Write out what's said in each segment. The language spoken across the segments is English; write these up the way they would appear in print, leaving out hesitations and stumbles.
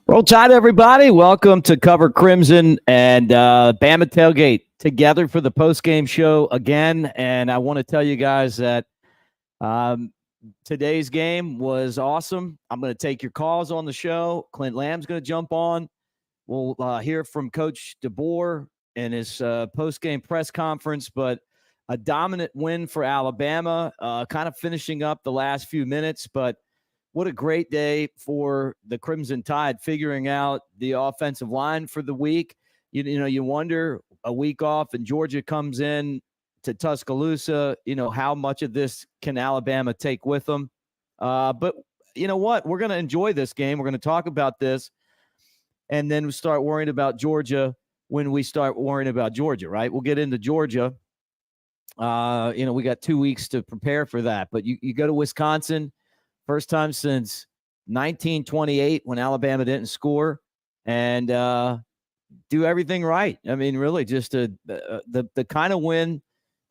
Roll Tide, everybody. Welcome to Cover Crimson and Bama Tailgate together for the postgame show again. And I want to tell you guys that today's game was awesome. I'm going to take your calls on the show. Clint Lamb's going to jump on. We'll hear from Coach DeBoer in his postgame press conference, but a dominant win for Alabama, kind of finishing up the last few minutes, but what a great day for the Crimson Tide, figuring out the offensive line for the week. You wonder, a week off and Georgia comes in to Tuscaloosa, how much of this can Alabama take with them? But you know what? We're going to enjoy this game. We're going to talk about this, and then we start worrying about Georgia when we start worrying about Georgia, right? We'll get into Georgia. We got 2 weeks to prepare for that. But you go to Wisconsin, first time since 1928 when Alabama didn't score, and do everything right. I mean, really just the kind of win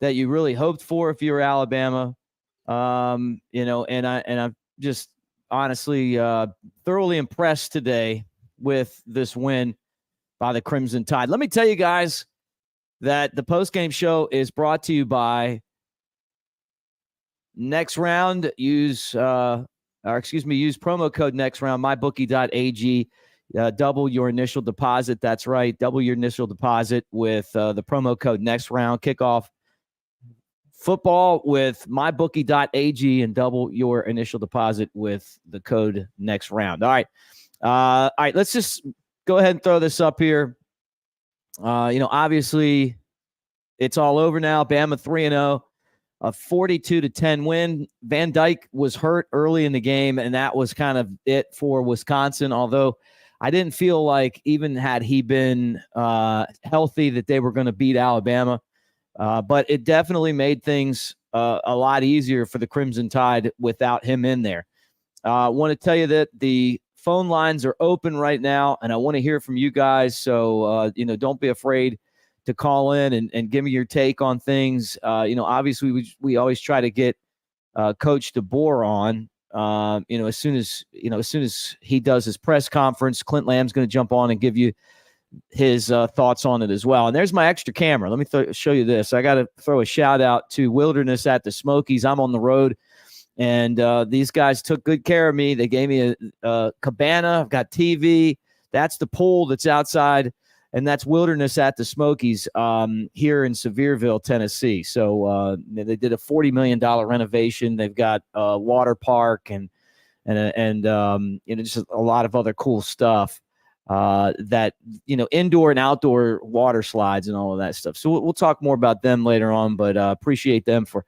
that you really hoped for if you were Alabama. And I'm just honestly thoroughly impressed today with this win by the Crimson Tide. Let me tell you guys that the postgame show is brought to you by Next Round. Use promo code Next Round, mybookie.ag. Double your initial deposit. That's right. Double your initial deposit with the promo code Next Round. Kick off football with mybookie.ag and double your initial deposit with the code Next Round. All right. Let's just go ahead and throw this up here. Obviously it's all over now. Bama 3-0. A 42-10 win. Van Dyke was hurt early in the game, and that was kind of it for Wisconsin, although I didn't feel like even had he been healthy that they were going to beat Alabama. But it definitely made things a lot easier for the Crimson Tide without him in there. I want to tell you that the phone lines are open right now, and I want to hear from you guys. So, don't be afraid to call in and give me your take on things. Obviously we always try to get Coach DeBoer on. As soon as he does his press conference, Clint Lamb's going to jump on and give you his thoughts on it as well. And there's my extra camera. Let me show you this. I got to throw a shout out to Wilderness at the Smokies. I'm on the road, and these guys took good care of me. They gave me a cabana. I've got TV. That's the pool that's outside. And that's Wilderness at the Smokies here in Sevierville, Tennessee. So they did a $40 million renovation. They've got a water park and just a lot of other cool stuff that, indoor and outdoor water slides and all of that stuff. So we'll talk more about them later on, but appreciate them for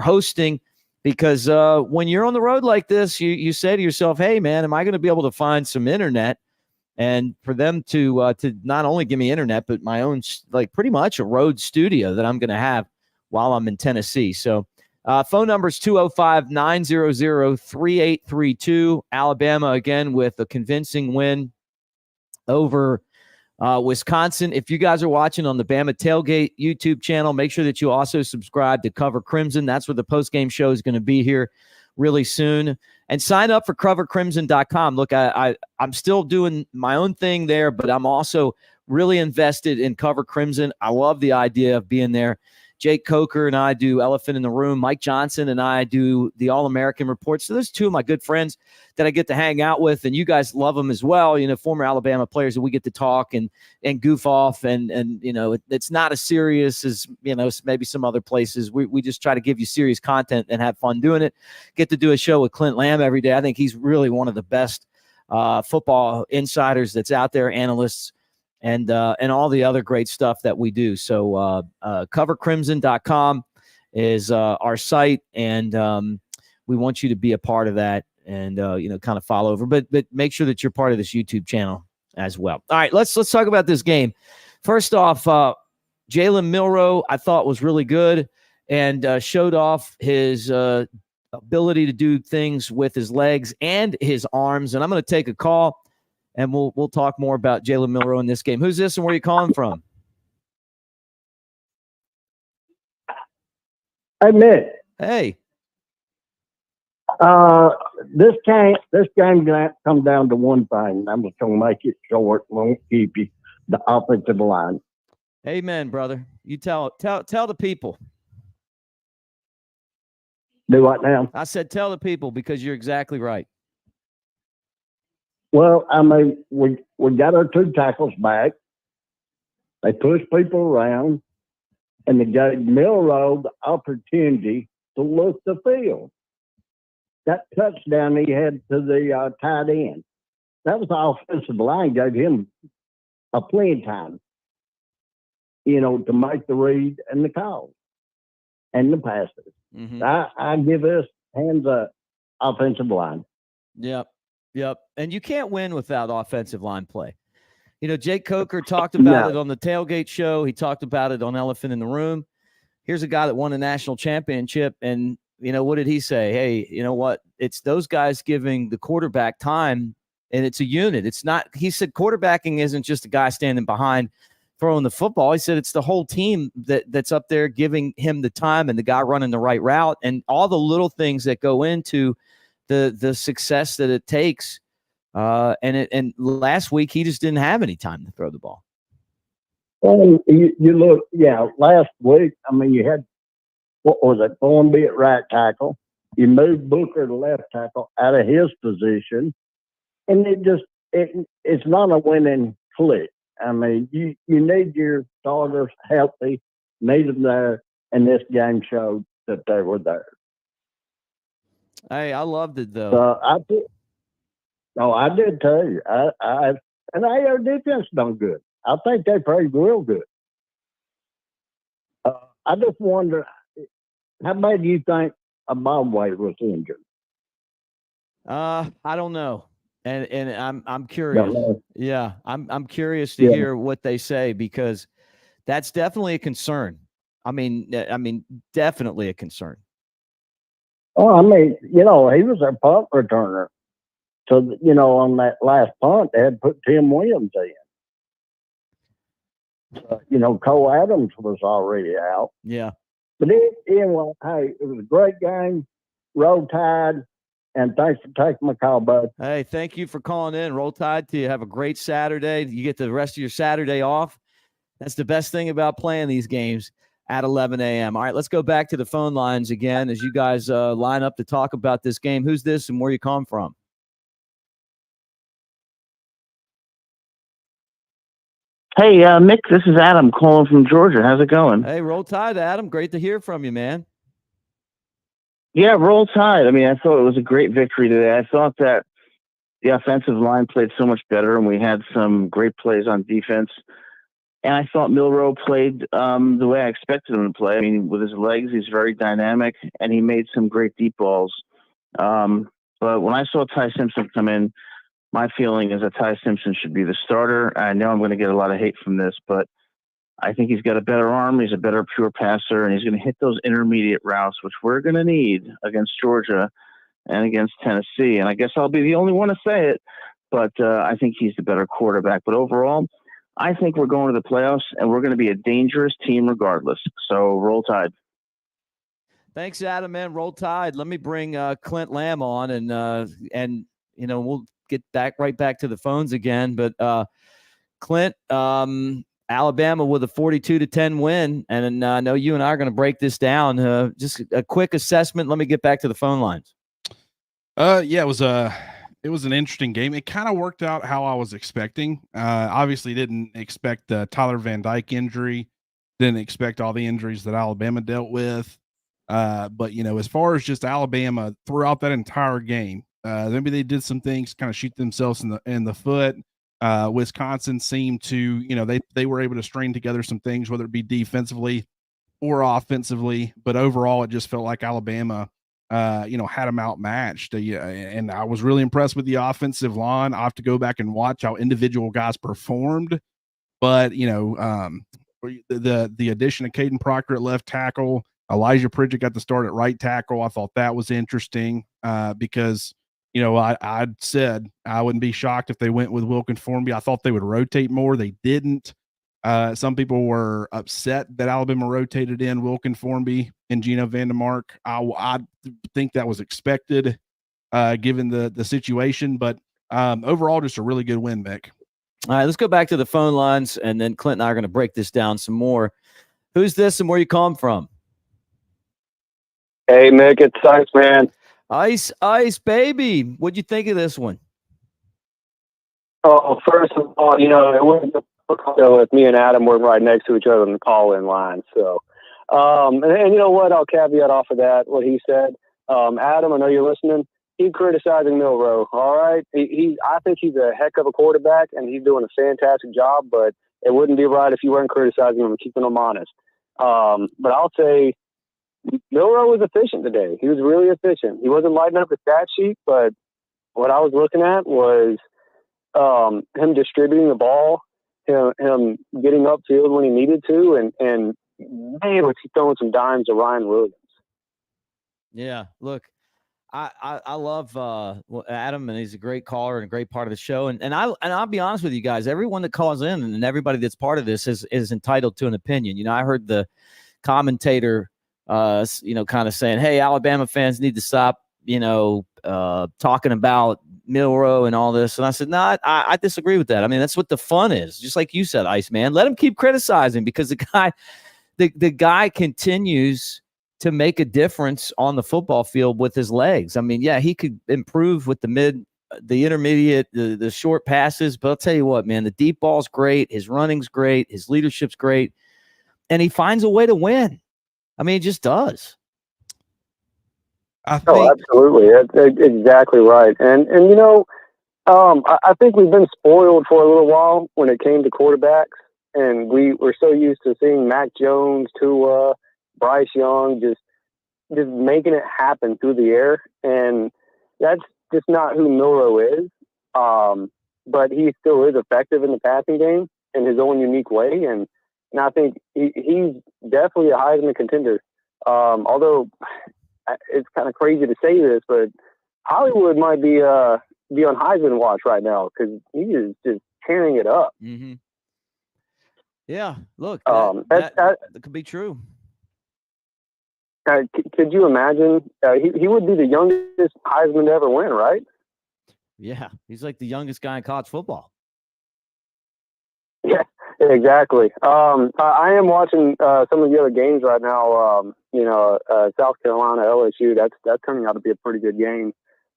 hosting, because when you're on the road like this, you say to yourself, hey, man, am I going to be able to find some internet? And for them to not only give me internet, but my own, pretty much a road studio that I'm going to have while I'm in Tennessee. So phone number is 205-900-3832. Alabama, again, with a convincing win over Wisconsin. If you guys are watching on the Bama Tailgate YouTube channel, make sure that you also subscribe to Cover Crimson. That's where the postgame show is going to be here really soon. And sign up for covercrimson.com. Look, I'm still doing my own thing there, but I'm also really invested in Cover Crimson. I love the idea of being there. Jake Coker and I do Elephant in the Room. Mike Johnson and I do the All-American Report. So there's two of my good friends that I get to hang out with, and you guys love them as well. Former Alabama players that we get to talk and goof off, and it's not as serious as maybe some other places. We just try to give you serious content and have fun doing it. Get to do a show with Clint Lamb every day. I think he's really one of the best football insiders that's out there, analysts, and all the other great stuff that we do. So covercrimson.com is our site, and we want you to be a part of that and kind of follow over, but make sure that you're part of this YouTube channel as well. All right, let's talk about this game. First off, Jalen Milroe I thought was really good and showed off his ability to do things with his legs and his arms. And I'm going to take a call, and we'll talk more about Jalen Milroe in this game. Who's this, and where are you calling from? Hi, Mick. Hey. This game gonna come down to one thing. I'm just gonna make it short. Won't keep you. The offensive line. Amen, brother. You tell the people. Do what now? I said tell the people because you're exactly right. Well, I mean, we got our 2 tackles back. They pushed people around, and they gave Milrow the opportunity to look the field. That touchdown he had to the tight end. That was the offensive line gave him a plenty time, to make the read and the call and the passes. Mm-hmm. I give us hands up offensive line. Yep. And you can't win without offensive line play. Jake Coker talked about it on the Tailgate show. He talked about it on Elephant in the Room. Here's a guy that won a national championship. And, what did he say? Hey, you know what? It's those guys giving the quarterback time, and it's a unit. It's not – he said quarterbacking isn't just a guy standing behind throwing the football. He said it's the whole team that's up there giving him the time and the guy running the right route and all the little things that go into the success that it takes. And last week he just didn't have any time to throw the ball. Well, you look, last week, I mean, you had, what was it, Thornby at right tackle. You moved Booker to left tackle out of his position, and it's not a winning click. I mean, you need your starters healthy, need them there, and this game showed that they were there. Hey, I loved it, though. I did too. And our defense done good. I think they played real good. I just wonder, how bad do you think a Bobway was injured? I don't know, and I'm curious. Yeah, I'm curious to hear what they say because that's definitely a concern. I mean, definitely a concern. Oh, I mean, he was a punt returner. So, on that last punt, they had put Tim Williams in. Cole Adams was already out. Yeah. But anyway, hey, it was a great game. Roll Tide, and thanks for taking my call, bud. Hey, thank you for calling in. Roll Tide to you. Have a great Saturday. You get the rest of your Saturday off. That's the best thing about playing these games at 11 a.m. All right, let's go back to the phone lines again as you guys line up to talk about this game. Who's this and where you come from? Hey, Mick, this is Adam calling from Georgia. How's it going? Hey, Roll Tide, Adam. Great to hear from you, man. Yeah, Roll Tide. I mean, I thought it was a great victory today. I thought that the offensive line played so much better, and we had some great plays on defense. And I thought Milrow played the way I expected him to play. I mean, with his legs, he's very dynamic, and he made some great deep balls. But when I saw Ty Simpson come in, my feeling is that Ty Simpson should be the starter. I know I'm going to get a lot of hate from this, but I think he's got a better arm. He's a better pure passer, and he's going to hit those intermediate routes, which we're going to need against Georgia and against Tennessee. And I guess I'll be the only one to say it, but I think he's the better quarterback. But overall, I think we're going to the playoffs, and we're going to be a dangerous team regardless. So Roll Tide. Thanks, Adam, man. Roll Tide. Let me bring Clint Lamb on, and we'll get right back to the phones again. But Clint, Alabama with a 42-10 win, and I know you and I are going to break this down. Just a quick assessment. Let me get back to the phone lines. Yeah, it was an interesting game. It kind of worked out how I was expecting. Obviously didn't expect the Tyler Van Dyke injury. Didn't expect all the injuries that Alabama dealt with. But, as far as just Alabama throughout that entire game, maybe they did some things kind of shoot themselves in the foot. Wisconsin seemed to, they were able to string together some things, whether it be defensively or offensively. But overall, it just felt like Alabama had them outmatched. And I was really impressed with the offensive line. I have to go back and watch how individual guys performed. But, the addition of Caden Proctor at left tackle, Elijah Pridgett got the start at right tackle. I thought that was interesting because, I said I wouldn't be shocked if they went with Wilkin Formby. I thought they would rotate more. They didn't. Some people were upset that Alabama rotated in Wilkin Formby and Gino Vandermark. I think that was expected. given the situation. But overall, just a really good win, Mick. All right, let's go back to the phone lines, and then Clint and I are going to break this down some more. Who's this and where you calling from? Hey, Mick, it's Ice, man. Ice, baby. What'd you think of this one? Oh, first of all, it wasn't if me and Adam were right next to each other in the call-in line. So, and you know what? I'll caveat off of that what he said. Adam, I know you're listening. He's criticizing Milroe. All right, I think he's a heck of a quarterback, and he's doing a fantastic job. But it wouldn't be right if you weren't criticizing him and keeping him honest. But I'll say Milroe was efficient today. He was really efficient. He wasn't lighting up the stat sheet, but what I was looking at was him distributing the ball, him getting upfield when he needed to, and man, was he throwing some dimes to Ryan Williams. Yeah, look, I love Adam, and he's a great caller and a great part of the show. And I'll be honest with you guys, everyone that calls in and everybody that's part of this is entitled to an opinion. I heard the commentator, kind of saying, "Hey, Alabama fans need to stop, talking about Milroe and all this." And I said, no, I disagree with that. I mean, that's what the fun is. Just like you said, Ice Man, let him keep criticizing, because the guy continues to make a difference on the football field with his legs. I mean, yeah, he could improve with the intermediate, the short passes, but I'll tell you what, man, the deep ball's great. His running's great. His leadership's great. And he finds a way to win. I mean, he just does. Absolutely. That's exactly right. And I think we've been spoiled for a little while when it came to quarterbacks, and we were so used to seeing Mac Jones, Tua, Bryce Young, just making it happen through the air, and that's just not who Milroe is. But he still is effective in the passing game in his own unique way, and I think he's definitely a Heisman contender. Although it's kind of crazy to say this, but Hollywood might be on Heisman watch right now, because he is just tearing it up. Mm-hmm. Yeah, look, that could be true. Could you imagine? He would be the youngest Heisman to ever win, right? Yeah, he's like the youngest guy in college football. Yeah, exactly. I am watching some of the other games right now. South Carolina, LSU. That's turning out to be a pretty good game.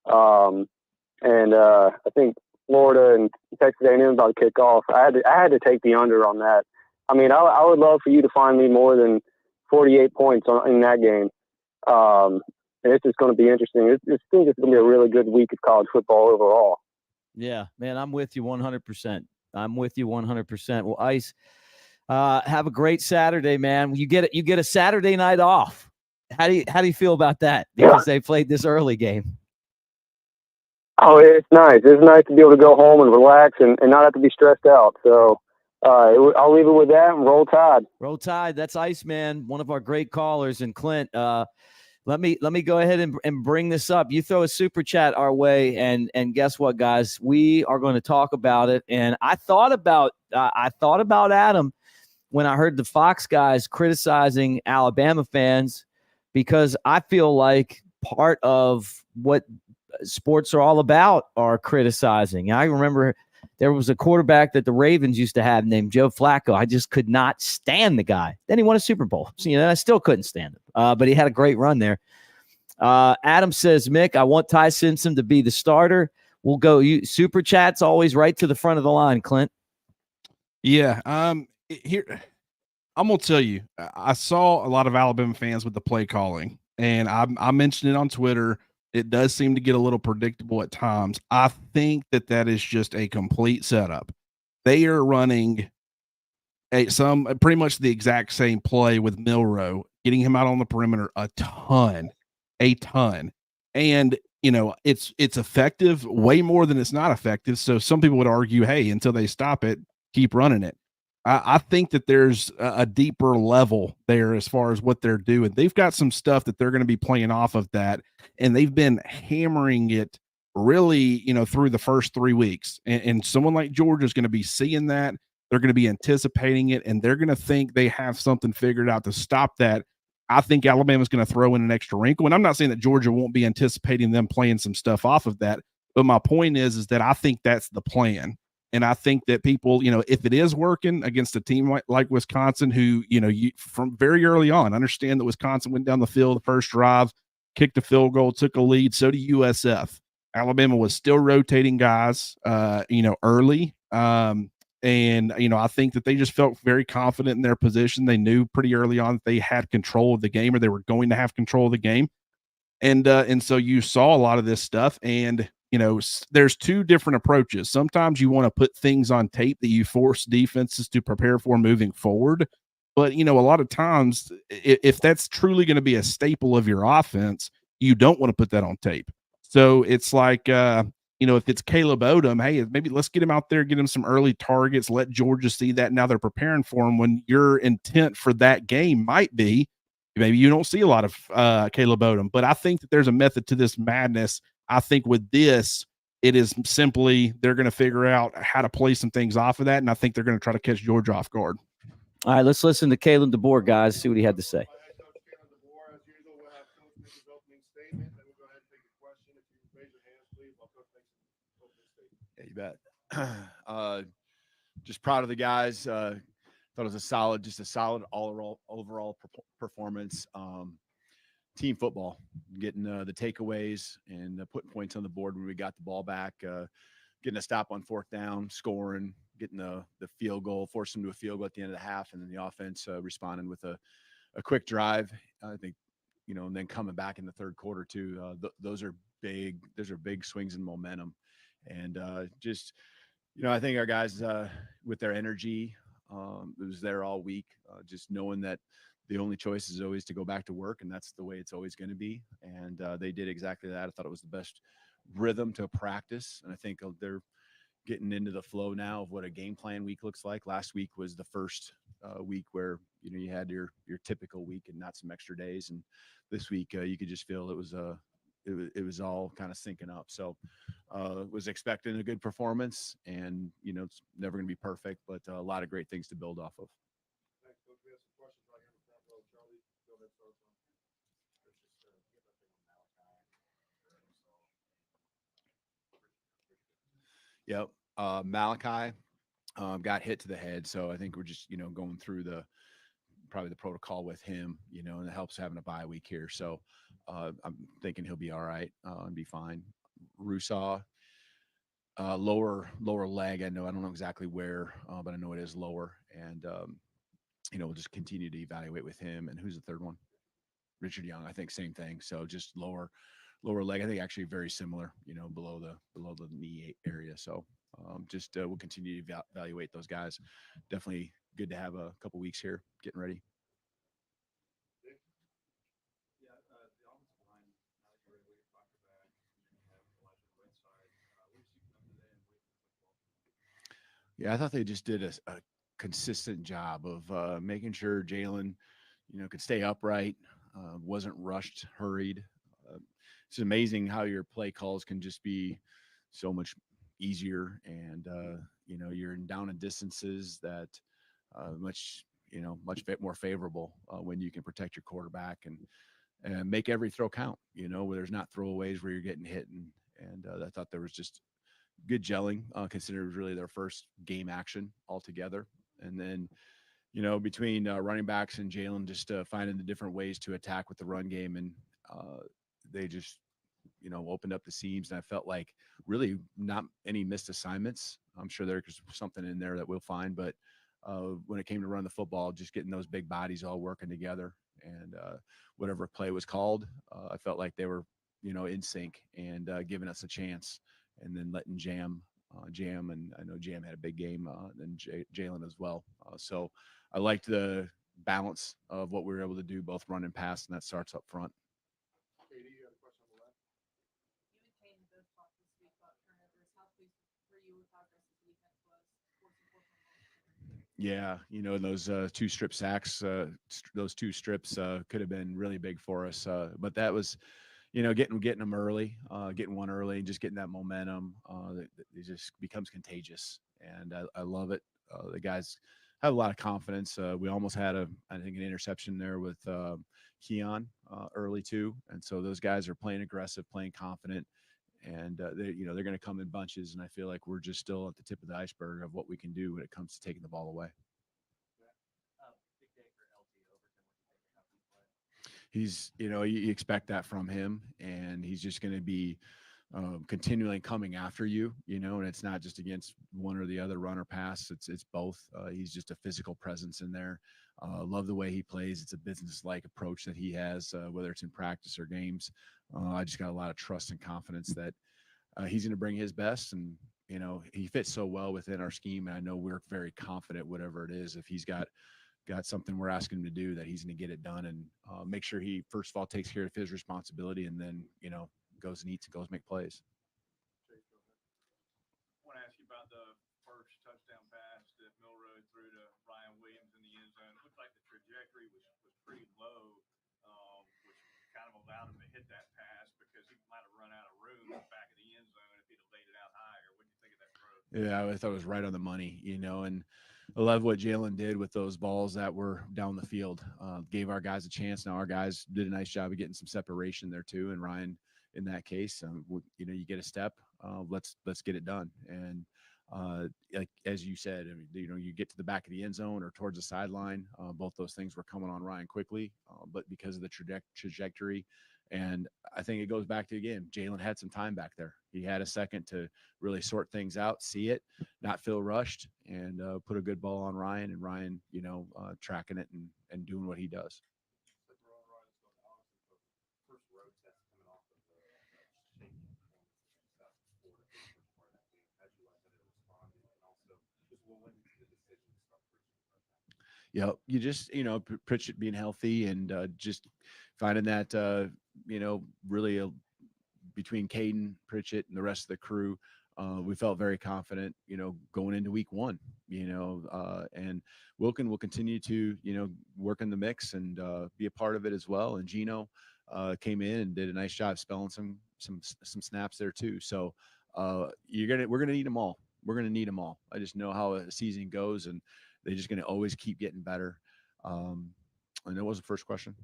And I think Florida and Texas A&M about to kick off. I had to take the under on that. I mean, I would love for you to find me more than 48 points in that game. And it's just going to be interesting. I think it's going to be a really good week of college football overall. Yeah, man, I'm with you 100%. I'm with you 100%. Well, Ice, have a great Saturday, man. You get a Saturday night off. How do you feel about that? Because they played this early game. Oh, it's nice. It's nice to be able to go home and relax and not have to be stressed out. So I'll leave it with that and roll tide. Roll tide. That's Ice Man, one of our great callers. And Clint, let me go ahead and bring this up. You throw a super chat our way, and guess what, guys? We are going to talk about it. And I thought about Adam when I heard the Fox guys criticizing Alabama fans, because I feel like part of what sports are all about are criticizing. I remember there was a quarterback that the Ravens used to have named Joe Flacco. I just could not stand the guy. Then he won a Super Bowl. So, I still couldn't stand him. But he had a great run there. Adam says, Mick, I want Ty Simpson to be the starter. We'll go. Super chat's always right to the front of the line, Clint. Yeah. Here, I'm going to tell you, I saw a lot of Alabama fans with the play calling, and I mentioned it on Twitter. It does seem to get a little predictable at times. I think that is just a complete setup. They are running pretty much the exact same play with Milroe, getting him out on the perimeter a ton. And, it's effective way more than it's not effective. So some people would argue, hey, until they stop it, keep running it. I think that there's a deeper level there as far as what they're doing. They've got some stuff that they're going to be playing off of that, and they've been hammering it really, through the first 3 weeks. And someone like Georgia is going to be seeing that. They're going to be anticipating it, and they're going to think they have something figured out to stop that. I think Alabama's going to throw in an extra wrinkle. And I'm not saying that Georgia won't be anticipating them playing some stuff off of that. But my point is that I think that's the plan. And I think that people, if it is working against a team like Wisconsin, who, from very early on, understand that Wisconsin went down the field the first drive, kicked a field goal, took a lead. So did USF. Alabama was still rotating guys, early. And, I think that they just felt very confident in their position. They knew pretty early on that they had control of the game, or they were going to have control of the game. And so you saw a lot of this stuff. And, there's two different approaches. Sometimes you want to put things on tape that you force defenses to prepare for moving forward. But, a lot of times, if that's truly going to be a staple of your offense, you don't want to put that on tape. So it's like, if it's Caleb Odom, hey, maybe let's get him out there, get him some early targets, let Georgia see that. Now they're preparing for him, when your intent for that game might be, maybe you don't see a lot of Caleb Odom. But I think that there's a method to this madness. I think with this, it is simply they're going to figure out how to play some things off of that, and I think they're going to try to catch Georgia off guard. All right, let's listen to Kalen DeBoer, guys, see what he had to say. Yeah, you bet. Just proud of the guys. Thought it was a solid overall performance. Team football, getting the takeaways and putting points on the board when we got the ball back, getting a stop on fourth down, scoring, getting the field goal, forcing them to a field goal at the end of the half, and then the offense responding with a quick drive. I think, and then coming back in the third quarter too. Those are big. Those are big swings in momentum, and just, I think our guys with their energy, it was there all week. Just knowing that the only choice is always to go back to work, and that's the way it's always going to be. And they did exactly that. I thought it was the best rhythm to practice, and I think they're getting into the flow now of what a game plan week looks like. Last week was the first week where you had your typical week and not some extra days, and this week you could just feel it was all kind of syncing up. So was expecting a good performance, and it's never going to be perfect, but a lot of great things to build off of. Yep. Malachi got hit to the head. So I think we're just, going through probably the protocol with him, and it helps having a bye week here. So I'm thinking he'll be all right and be fine. Rusaw, lower leg. I don't know exactly where, but I know it is lower. And, we'll just continue to evaluate with him. And who's the third one? Richard Young, I think same thing. So just lower leg. I think actually very similar, below the knee area. So just we'll continue to evaluate those guys. Definitely good to have a couple weeks here getting ready. Yeah, I thought they just did a consistent job of making sure Jalen, could stay upright, wasn't rushed, hurried. It's amazing how your play calls can just be so much easier, and you're down in distances that much more favorable when you can protect your quarterback and make every throw count. Where there's not throwaways where you're getting hit, and I thought there was just good gelling, considering it was really their first game action altogether. And then, between running backs and Jalen, just finding the different ways to attack with the run game. And they just, opened up the seams. And I felt like really not any missed assignments. I'm sure there's something in there that we'll find. But when it came to run the football, just getting those big bodies all working together, and whatever play was called, I felt like they were, in sync and giving us a chance. And then letting Jam, and I know Jam had a big game, and Jalen as well. So I liked the balance of what we were able to do, both run and pass, and that starts up front. Yeah, those two strip sacks, those two strips could have been really big for us. But that was, getting them early, getting one early, and just getting that momentum. It just becomes contagious, and I love it. The guys have a lot of confidence. We almost had I think an interception there with Keon early too. And so those guys are playing aggressive, playing confident, and they're going to come in bunches. And I feel like we're just still at the tip of the iceberg of what we can do when it comes to taking the ball away. He's, you expect that from him, and he's just going to be continually coming after you, and it's not just against one or the other, run or pass. It's both. He's just a physical presence in there. Love the way he plays. It's a business-like approach that he has, whether it's in practice or games. I just got a lot of trust and confidence that he's going to bring his best, and he fits so well within our scheme. And I know we're very confident, whatever it is, if he's got something we're asking him to do, that he's going to get it done, and make sure he first of all takes care of his responsibility, and then goes and eats and goes make plays. I want to ask you about the first touchdown pass that Milroe threw to Ryan Williams in the end zone. It looked like the trajectory was pretty low, which kind of allowed him to hit that pass because he might have run out of room in the back of the end zone if he'd have laid it out higher. What do you think of that throw? Yeah, I thought it was right on the money, and I love what Jalen did with those balls that were down the field. Gave our guys a chance. Now our guys did a nice job of getting some separation there too. And Ryan, in that case, you get a step. Let's get it done. And like as you said, I mean, you get to the back of the end zone or towards the sideline. Both those things were coming on Ryan quickly, but because of the trajectory. And I think it goes back to, again, Jalen had some time back there. He had a second to really sort things out, see it, not feel rushed, and put a good ball on Ryan. And Ryan, tracking it and doing what he does. Yep. You just, Pritchett being healthy and just finding that, really between Caden, Pritchett, and the rest of the crew, we felt very confident, going into week one, and Wilkin will continue to, work in the mix and be a part of it as well. And Gino came in and did a nice job spelling some snaps there too. So we're going to need them all. We're going to need them all. I just know how a season goes, and they're just going to always keep getting better. And that was the first question.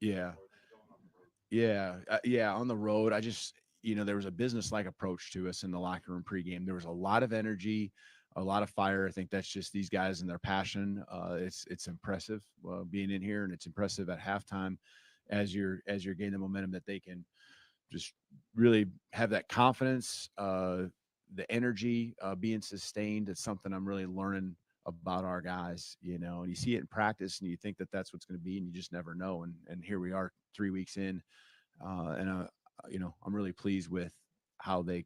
Yeah. Yeah. On the road, I just, there was a business-like approach to us in the locker room pregame. There was a lot of energy, a lot of fire. I think that's just these guys and their passion. It's impressive being in here, and it's impressive at halftime as you're gaining the momentum that they can just really have that confidence, the energy being sustained. It's something I'm really learning about our guys, and you see it in practice and you think that that's what's going to be, and you just never know. And here we are 3 weeks in, and I'm really pleased with how they,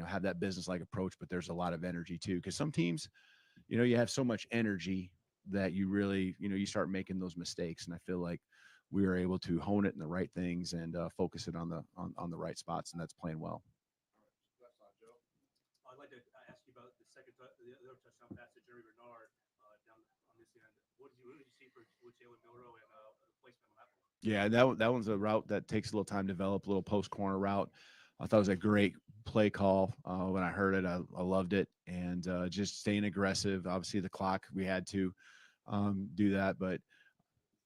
have that business-like approach, but there's a lot of energy too. Because some teams, you have so much energy that you really, you start making those mistakes. And I feel like we were able to hone it in the right things and focus it on the right spots, and that's playing well. I'd like to ask you about the other touchdown pass to Jerry Bernard down on this end. What did you see with Jalen Milroe and the placement on that one? Yeah, that one's a route that takes a little time to develop, a little post corner route. I thought it was a great play call. When I heard it, I loved it, and just staying aggressive. Obviously, the clock, we had to do that, but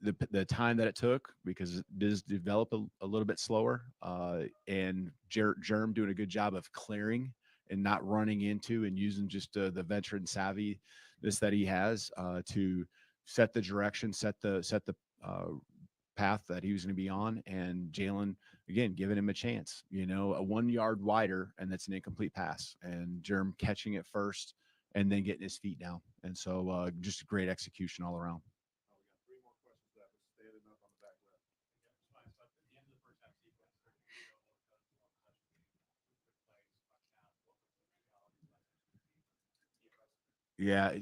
the time that it took, because it does develop a little bit slower, and Germ doing a good job of clearing and not running into, and using just the veteran savviness that he has to set the direction, set the path that he was going to be on. And Jalen, again, giving him a chance, a 1 yard wider, and that's an incomplete pass, and Germ catching it first and then getting his feet down. And so just great execution all around. Yeah.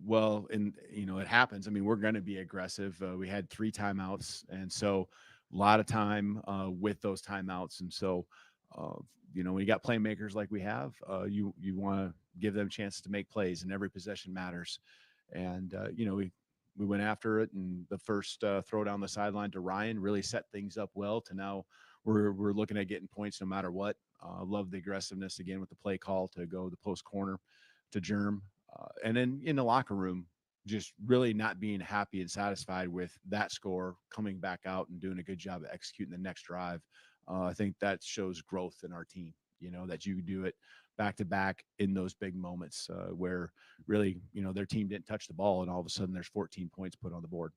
Well, and it happens. I mean, we're going to be aggressive. We had 3 timeouts, and so a lot of time with those timeouts. And so, when you got playmakers like we have, you want to give them chances to make plays, and every possession matters. And we went after it, and the first throw down the sideline to Ryan really set things up well. To now we're looking at getting points no matter what. Love the aggressiveness again with the play call to go the post corner. to Germ. And then in the locker room, just really not being happy and satisfied with that score, coming back out and doing a good job of executing the next drive. I think that shows growth in our team, that you do it back to back in those big moments where really, their team didn't touch the ball and all of a sudden there's 14 points put on the board.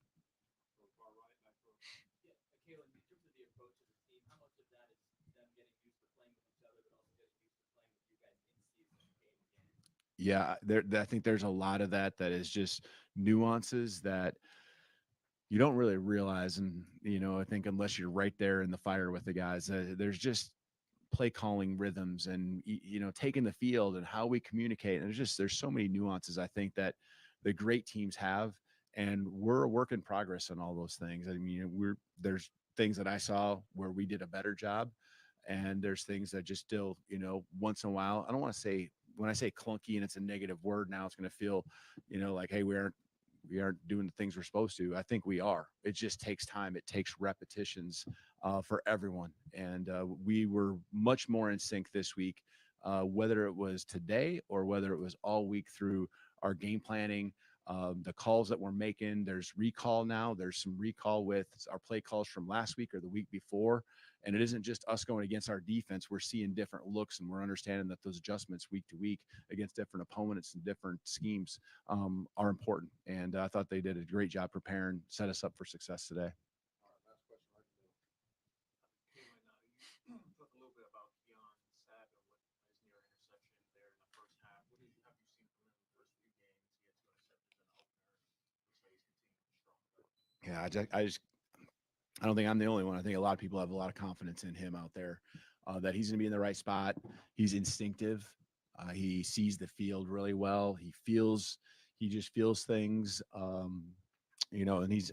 Yeah, I think there's a lot of that is just nuances that you don't really realize. And, I think unless you're right there in the fire with the guys, there's just play calling rhythms and, taking the field and how we communicate. And there's so many nuances, I think, that the great teams have. And we're a work in progress on all those things. I mean, there's things that I saw where we did a better job. And there's things that just still, once in a while, I don't want to say, when I say clunky and it's a negative word, now it's going to feel, like, hey, we aren't doing the things we're supposed to. I think we are. It just takes time. It takes repetitions for everyone. And we were much more in sync this week, whether it was today or whether it was all week through our game planning, the calls that we're making. There's recall now. There's some recall with our play calls from last week or the week before. And it isn't just us going against our defense. We're seeing different looks, and we're understanding that those adjustments week to week against different opponents and different schemes are important. And I thought they did a great job preparing, set us up for success today. Yeah, I don't think I'm the only one. I think a lot of people have a lot of confidence in him out there, that he's going to be in the right spot. He's instinctive. He sees the field really well. He just feels things, and he's,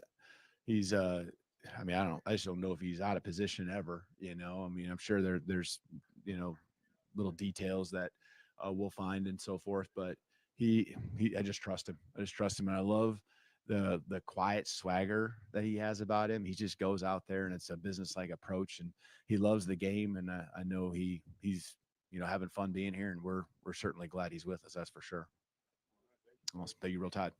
I mean, I just don't know if he's out of position ever, I mean, I'm sure there's, little details that we'll find and so forth, but I just trust him. And I love the quiet swagger that he has about him. He just goes out there and it's a business-like approach, and he loves the game. And I know he's having fun being here, and we're certainly glad he's with us. That's for sure. I'll thank you, real Todd.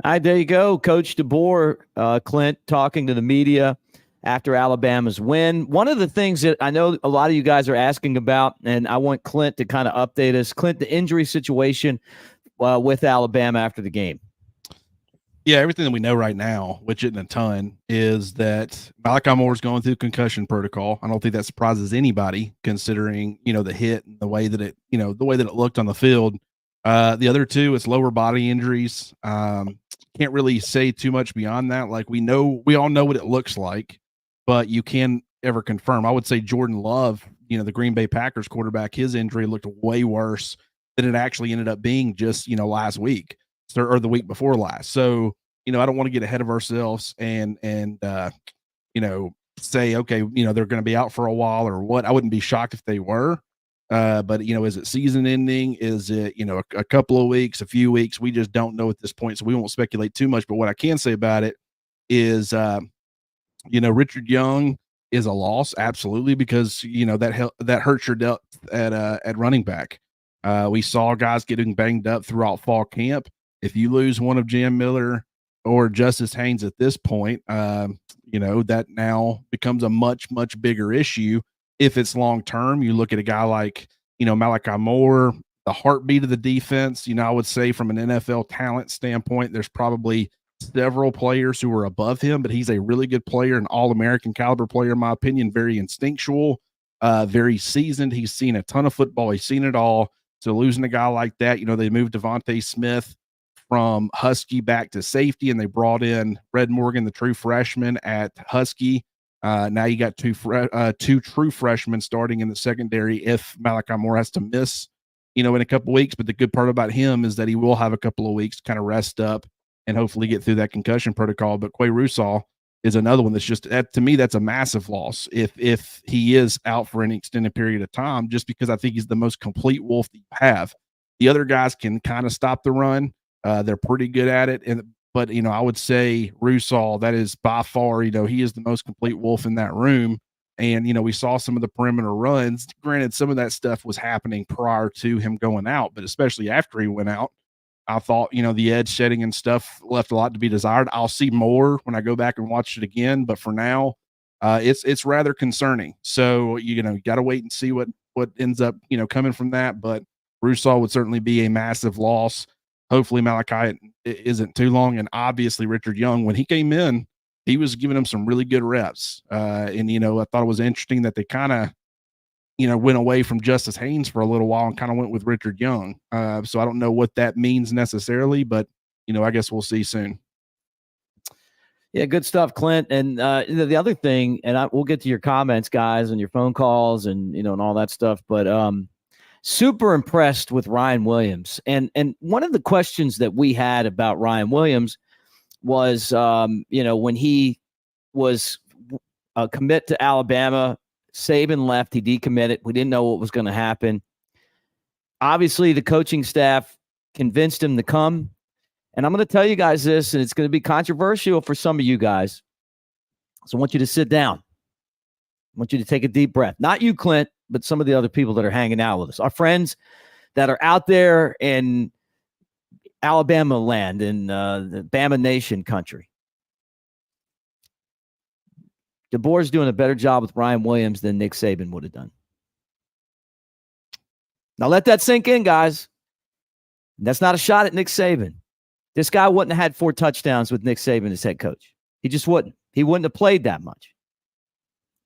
All right, there you go, Coach DeBoer, Clint, talking to the media after Alabama's win. One of the things that I know a lot of you guys are asking about, and I want Clint to kind of update us. Clint, the injury situation with Alabama after the game. Yeah, everything that we know right now, which isn't a ton, is that Malachi Moore is going through concussion protocol. I don't think that surprises anybody, considering the hit and the way that it looked on the field. The other two, it's lower body injuries. Can't really say too much beyond that. Like we all know what it looks like, but you can't ever confirm. I would say Jordan Love, the Green Bay Packers quarterback, his injury looked way worse than it actually ended up being just last week or the week before last. So I don't want to get ahead of ourselves and say, okay, they're going to be out for a while or what. I wouldn't be shocked if they were. But is it season ending? Is it, a couple of weeks, a few weeks? We just don't know at this point. So we won't speculate too much, but what I can say about it is, Richard Young is a loss. Absolutely. Because, that hurts your depth at running back. We saw guys getting banged up throughout fall camp. If you lose one of Jam Miller or Justice Haynes at this point, that now becomes a much, much bigger issue. If it's long-term, you look at a guy like, Malachi Moore, the heartbeat of the defense. I would say from an NFL talent standpoint, there's probably several players who are above him, but he's a really good player, an all-American caliber player, in my opinion, very instinctual, very seasoned. He's seen a ton of football. He's seen it all. So losing a guy like that, they moved Devontae Smith from Husky back to safety, and they brought in Red Morgan, the true freshman at Husky. Now you got two true freshmen starting in the secondary if Malachi Moore has to miss, in a couple of weeks. But the good part about him is that he will have a couple of weeks to kind of rest up and hopefully get through that concussion protocol. But Quay Russaw is another one that's just, to me, that's a massive loss if he is out for an extended period of time, just because I think he's the most complete wolf that you have. The other guys can kind of stop the run. They're pretty good at it. But I would say Russaw, that is by far, he is the most complete wolf in that room. And, we saw some of the perimeter runs. Granted, some of that stuff was happening prior to him going out, but especially after he went out, I thought, the edge setting and stuff left a lot to be desired. I'll see more when I go back and watch it again, but for now, it's rather concerning. So, you got to wait and see what ends up, coming from that. But Russaw would certainly be a massive loss. Hopefully Malachi isn't too long. And obviously Richard Young, when he came in, he was giving him some really good reps. And, I thought it was interesting that they kind of, went away from Justice Haynes for a little while and kind of went with Richard Young. So I don't know what that means necessarily, but, I guess we'll see soon. Yeah, good stuff, Clint. And the other thing, and we'll get to your comments, guys, and your phone calls and, and all that stuff, but super impressed with Ryan Williams. And one of the questions that we had about Ryan Williams was, when he was a commit to Alabama, Saban left, he decommitted. We didn't know what was going to happen. Obviously, the coaching staff convinced him to come. And I'm going to tell you guys this, and it's going to be controversial for some of you guys. So I want you to sit down. I want you to take a deep breath. Not you, Clint, but some of the other people that are hanging out with us. Our friends that are out there in Alabama land, in the Bama Nation country. DeBoer's doing a better job with Ryan Williams than Nick Saban would have done. Now let that sink in, guys. That's not a shot at Nick Saban. This guy wouldn't have had 4 touchdowns with Nick Saban as head coach. He just wouldn't. He wouldn't have played that much.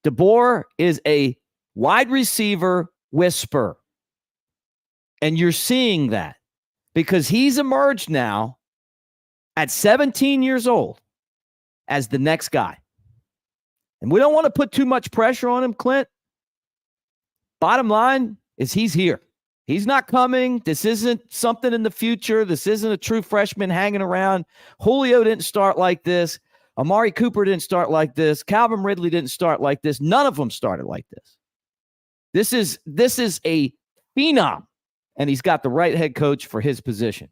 DeBoer is a wide receiver whisperer. And you're seeing that because he's emerged now at 17 years old as the next guy. And we don't want to put too much pressure on him, Clint. Bottom line is he's here. He's not coming. This isn't something in the future. This isn't a true freshman hanging around. Julio didn't start like this. Amari Cooper didn't start like this. Calvin Ridley didn't start like this. None of them started like this. This is a phenom, and he's got the right head coach for his position.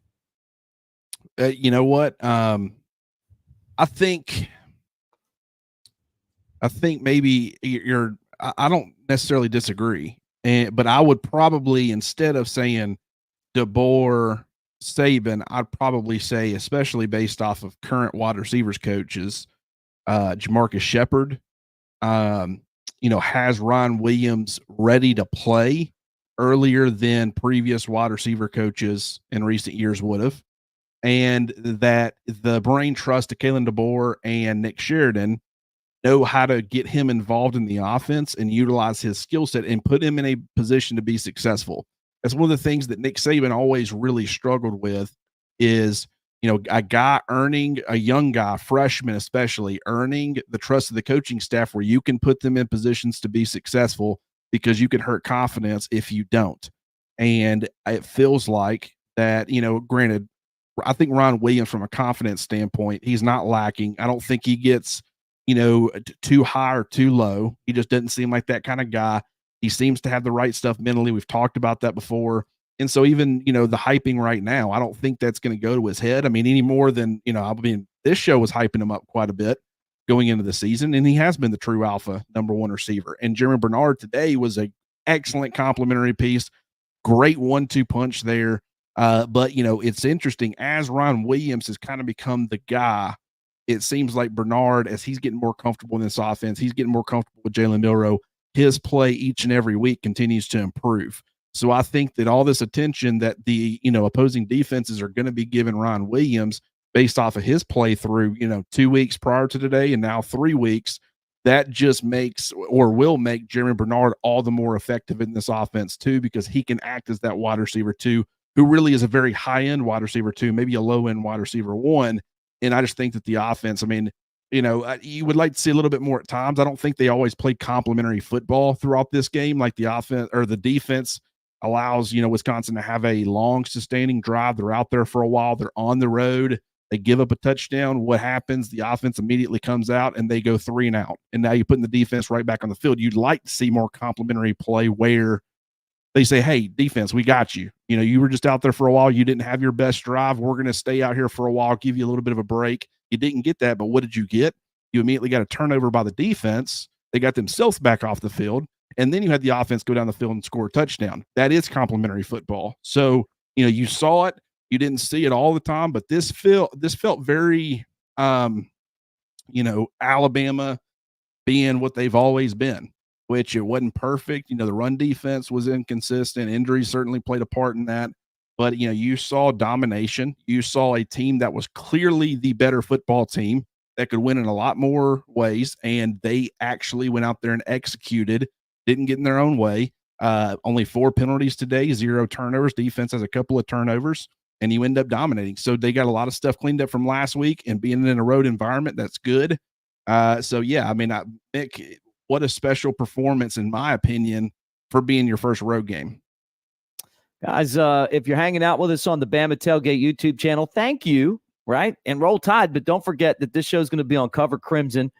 You know what? I think maybe I don't necessarily disagree. But I would probably, instead of saying DeBoer, Saban, I'd probably say, especially based off of current wide receivers coaches, Jamarcus Shepard, has Ryan Williams ready to play earlier than previous wide receiver coaches in recent years would have. And that the brain trust of Kalen DeBoer and Nick Sheridan know how to get him involved in the offense and utilize his skill set and put him in a position to be successful. That's one of the things that Nick Saban always really struggled with is, a young guy, freshman especially, earning the trust of the coaching staff where you can put them in positions to be successful because you can hurt confidence if you don't. And it feels like that, granted, I think Ron Williams, from a confidence standpoint, he's not lacking. I don't think he gets too high or too low. He just doesn't seem like that kind of guy. He seems to have the right stuff mentally. We've talked about that before. And so even, the hyping right now, I don't think that's going to go to his head. I mean, any more than, this show was hyping him up quite a bit going into the season, and he has been the true alpha number 1 receiver. And Jeremy Bernard today was an excellent complimentary piece. Great 1-2 punch there. But it's interesting as Ron Williams has kind of become the guy. It seems like Bernard, as he's getting more comfortable in this offense, he's getting more comfortable with Jalen Milroe. His play each and every week continues to improve. So I think that all this attention that the, opposing defenses are going to be giving Ron Williams based off of his play through, 2 weeks prior to today and now 3 weeks, that just makes or will make Jeremy Bernard all the more effective in this offense too, because he can act as that wide receiver 2, who really is a very high-end wide receiver 2, maybe a low-end wide receiver 1. And I just think that the offense, you would like to see a little bit more at times. I don't think they always played complementary football throughout this game. Like the offense or the defense allows, Wisconsin to have a long sustaining drive. They're out there for a while. They're on the road. They give up a touchdown. What happens? The offense immediately comes out and they go 3 and out. And now you're putting the defense right back on the field. You'd like to see more complementary play where they say, hey, defense, we got you. You were just out there for a while. You didn't have your best drive. We're going to stay out here for a while, give you a little bit of a break. You didn't get that, but what did you get? You immediately got a turnover by the defense They got themselves back off the field. And then you had the offense go down the field and score a touchdown. That is complementary football. So, you saw it. You didn't see it all the time, but this felt very, Alabama being what they've always been, which it wasn't perfect. The run defense was inconsistent. Injuries certainly played a part in that. But, you saw domination. You saw a team that was clearly the better football team that could win in a lot more ways. And they actually went out there and executed, didn't get in their own way. Only 4 penalties today, 0 turnovers. Defense has a couple of turnovers, and you end up dominating. So they got a lot of stuff cleaned up from last week, and being in a road environment, that's good. Mick, what a special performance, in my opinion, for being your first road game. Guys, if you're hanging out with us on the Bama Tailgate YouTube channel, thank you, right? And roll tide, but don't forget that this show is going to be on Cover Crimson.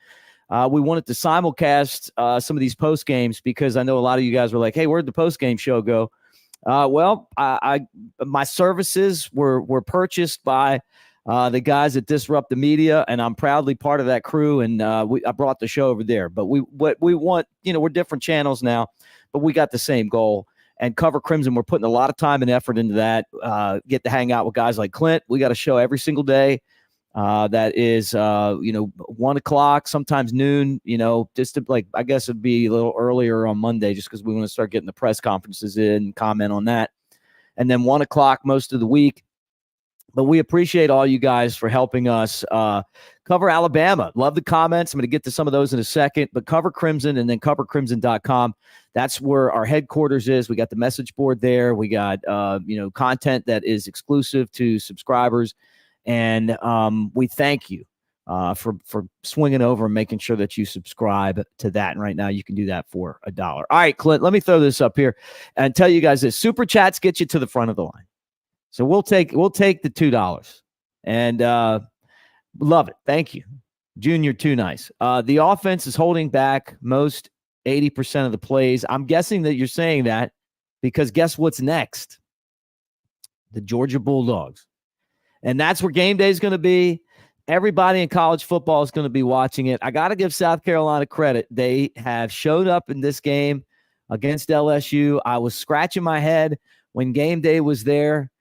We wanted to simulcast some of these post games because I know a lot of you guys were like, hey, where'd the post game show go? My services were purchased by the guys at Disrupt the Media, and I'm proudly part of that crew. And I brought the show over there. But we want, we're different channels now, but we got the same goal. And Cover Crimson, we're putting a lot of time and effort into that. Get to hang out with guys like Clint. We got a show every single day. That is, 1 o'clock, sometimes noon, just to, I guess it'd be a little earlier on Monday just because we want to start getting the press conferences in and comment on that. And then 1 o'clock most of the week. But we appreciate all you guys for helping us cover Alabama. Love the comments. I'm going to get to some of those in a second. But Cover Crimson and then covercrimson.com. That's where our headquarters is. We got the message board there. We got, content that is exclusive to subscribers. And we thank you for swinging over and making sure that you subscribe to that. And right now you can do that for $1. All right, Clint, let me throw this up here and tell you guys this. Super Chats get you to the front of the line. So we'll take the $2 and love it. Thank you. Junior, too nice. The offense is holding back most 80% of the plays. I'm guessing that you're saying that because guess what's next? The Georgia Bulldogs. And that's where game day is going to be. Everybody in college football is going to be watching it. I got to give South Carolina credit. They have showed up in this game against LSU. I was scratching my head when game day was there.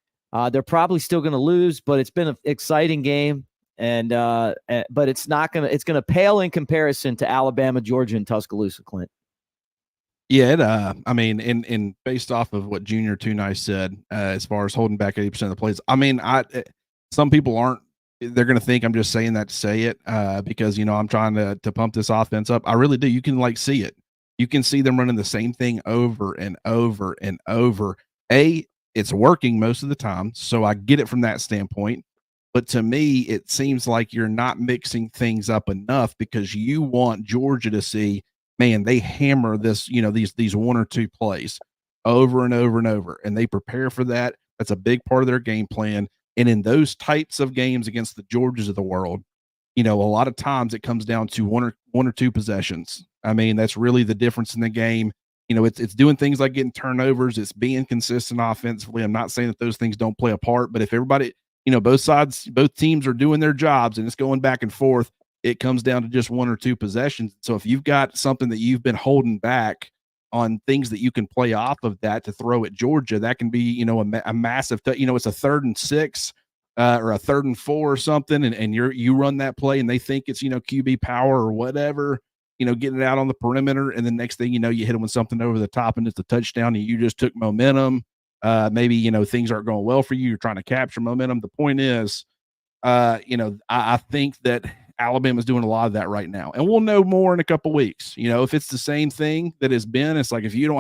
They're probably still going to lose, but it's been an exciting game. But it's going to pale in comparison to Alabama, Georgia, and Tuscaloosa, Clint. Yeah, in based off of what Junior Too Nice said, as far as holding back 80% of the plays, some people aren't. They're going to think I'm just saying that to say it because, I'm trying to pump this offense up. I really do. You can see it. You can see them running the same thing over and over and over. It's working most of the time, so I get it from that standpoint. But to me, it seems like you're not mixing things up enough because you want Georgia to see, man, they hammer this, these 1 or 2 plays over and over and over, and they prepare for that. That's a big part of their game plan. And in those types of games against the Georgias of the world, a lot of times it comes down to one or two possessions. That's really the difference in the game. It's doing things like getting turnovers. It's being consistent offensively. I'm not saying that those things don't play a part, but if everybody, both teams are doing their jobs and it's going back and forth, it comes down to just 1 or 2 possessions. So if you've got something that you've been holding back on things that you can play off of that to throw at Georgia, that can be, a massive, it's a 3rd and 6 or a 3rd and 4 or something. And you run that play and they think it's, QB power or whatever, getting it out on the perimeter. And the next thing, you hit them with something over the top and it's a touchdown and you just took momentum. Maybe, things aren't going well for you. You're trying to capture momentum. The point is, I think that Alabama's doing a lot of that right now, and we'll know more in a couple weeks. If it's the same thing that has been, it's like if you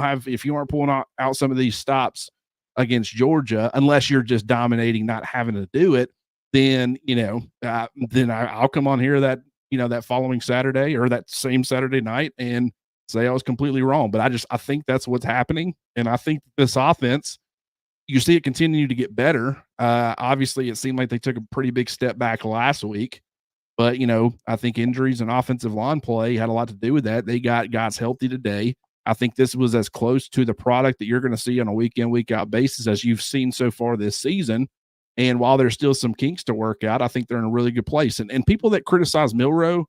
aren't pulling out some of these stops against Georgia, unless you're just dominating, not having to do it, then I'll come on here that following Saturday or that same Saturday night and say I was completely wrong. But I think that's what's happening, and I think this offense, you see it continue to get better. Obviously, it seemed like they took a pretty big step back last week. But, I think injuries and offensive line play had a lot to do with that. They got guys healthy today. I think this was as close to the product that you're going to see on a week in, week out basis as you've seen so far this season. And while there's still some kinks to work out, I think they're in a really good place. And people that criticize Milroe,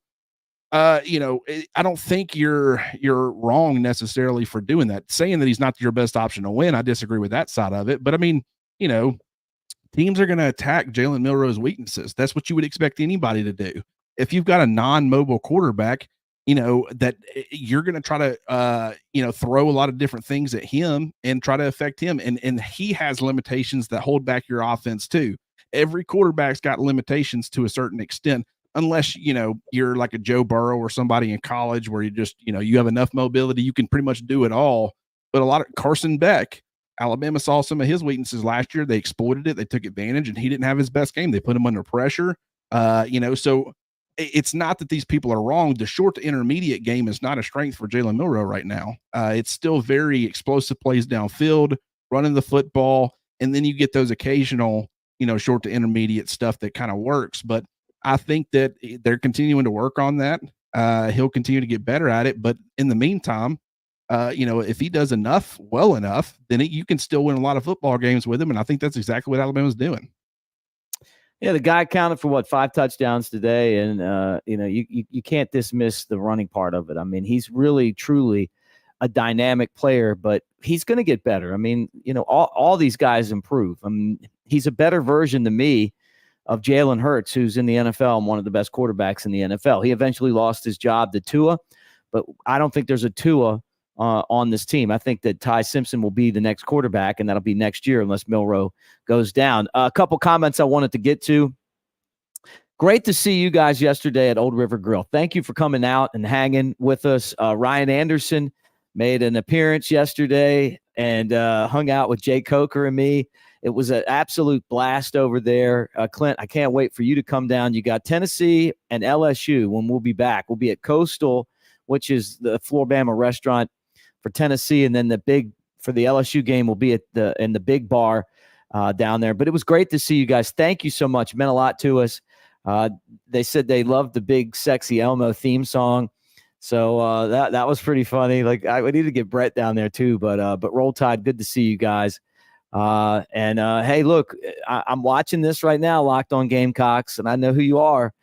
I don't think you're wrong necessarily for doing that. Saying that he's not your best option to win, I disagree with that side of it. But I mean, teams are going to attack Jalen Milroe's weaknesses. That's what you would expect anybody to do. If you've got a non-mobile quarterback, that you're going to try to, throw a lot of different things at him and try to affect him. And he has limitations that hold back your offense too. Every quarterback's got limitations to a certain extent, unless, you're like a Joe Burrow or somebody in college where you just, you have enough mobility, you can pretty much do it all. But a lot of Carson Beck, Alabama saw some of his weaknesses last year. They exploited it. They took advantage, and he didn't have his best game. They put him under pressure. So it's not that these people are wrong. The short to intermediate game is not a strength for Jalen Milroe right now. It's still very explosive plays downfield, running the football, and then you get those occasional, short to intermediate stuff that kind of works. But I think that they're continuing to work on that. He'll continue to get better at it. But in the meantime, if he does well enough, then you can still win a lot of football games with him. And I think that's exactly what Alabama's doing. Yeah, the guy counted for 5 touchdowns today, and you can't dismiss the running part of it. I mean, he's really truly a dynamic player, but he's going to get better. I mean, all these guys improve. I mean, he's a better version to me of Jalen Hurts, who's in the NFL and one of the best quarterbacks in the NFL. He eventually lost his job to Tua, but I don't think there's a Tua on this team. I think that Ty Simpson will be the next quarterback, and that'll be next year unless Milroe goes down. A couple comments I wanted to get to. Great to see you guys yesterday at Old River Grill. Thank you for coming out and hanging with us. Ryan Anderson made an appearance yesterday and hung out with Jay Coker and me. It was an absolute blast over there. Clint, I can't wait for you to come down. You got Tennessee and LSU when we'll be back. We'll be at Coastal, which is the Floribama restaurant for Tennessee, and then for the LSU game will be in the big bar down there. But it was great to see you guys. Thank you so much. It meant a lot to us. They said they loved the Big Sexy Elmo theme song. So that was pretty funny. Like, I would need to get Brett down there too, but Roll Tide, good to see you guys. Hey, look, I'm watching this right now, Locked On Gamecocks, and I know who you are.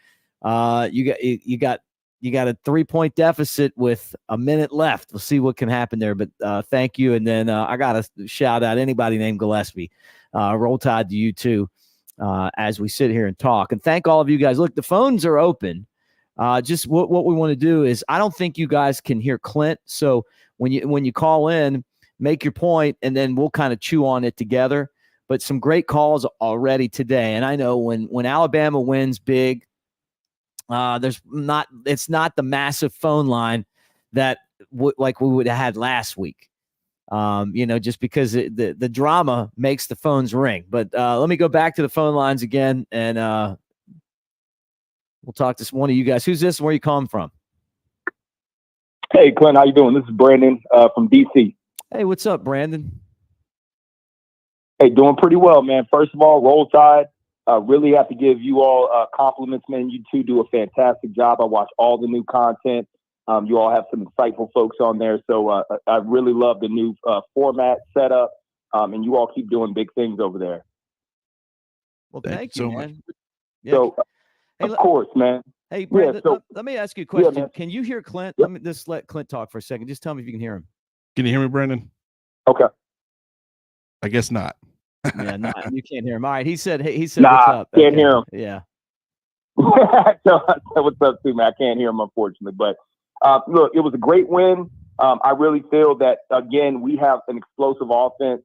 You got a 3-point deficit with a minute left. We'll see what can happen there, but thank you. And then I got to shout out anybody named Gillispie. Roll Tide to you too, as we sit here and talk. And thank all of you guys. Look, the phones are open. Just what we want to do is, I don't think you guys can hear Clint. So when you call in, make your point, and then we'll kind of chew on it together. But some great calls already today. And I know when Alabama wins big, it's not the massive phone line that like we would have had last week. Just because the drama makes the phones ring. But let me go back to the phone lines again, and we'll talk to one of you guys. Who's this and where you calling from? Hey, Clint, how you doing? This is Brandon from D.C. Hey, what's up, Brandon? Hey, doing pretty well, man. First of all, Roll Tide. Really have to give you all compliments, man. You two do a fantastic job. I watch all the new content. You all have some insightful folks on there. So I really love the new format setup, and you all keep doing big things over there. Well, thank you, so man. Much. Yeah. So, of course, man. Hey, Brandon, let me ask you a question. Yeah, can you hear Clint? Yep. Let me just let Clint talk for a second. Just tell me if you can hear him. Can you hear me, Brandon? Okay. I guess not. Yeah, you can't hear him. All right. He said, nah, what's up? Can't hear him. Yeah. So, what's up, too, man? I can't hear him, unfortunately. But look, it was a great win. I really feel that, again, we have an explosive offense.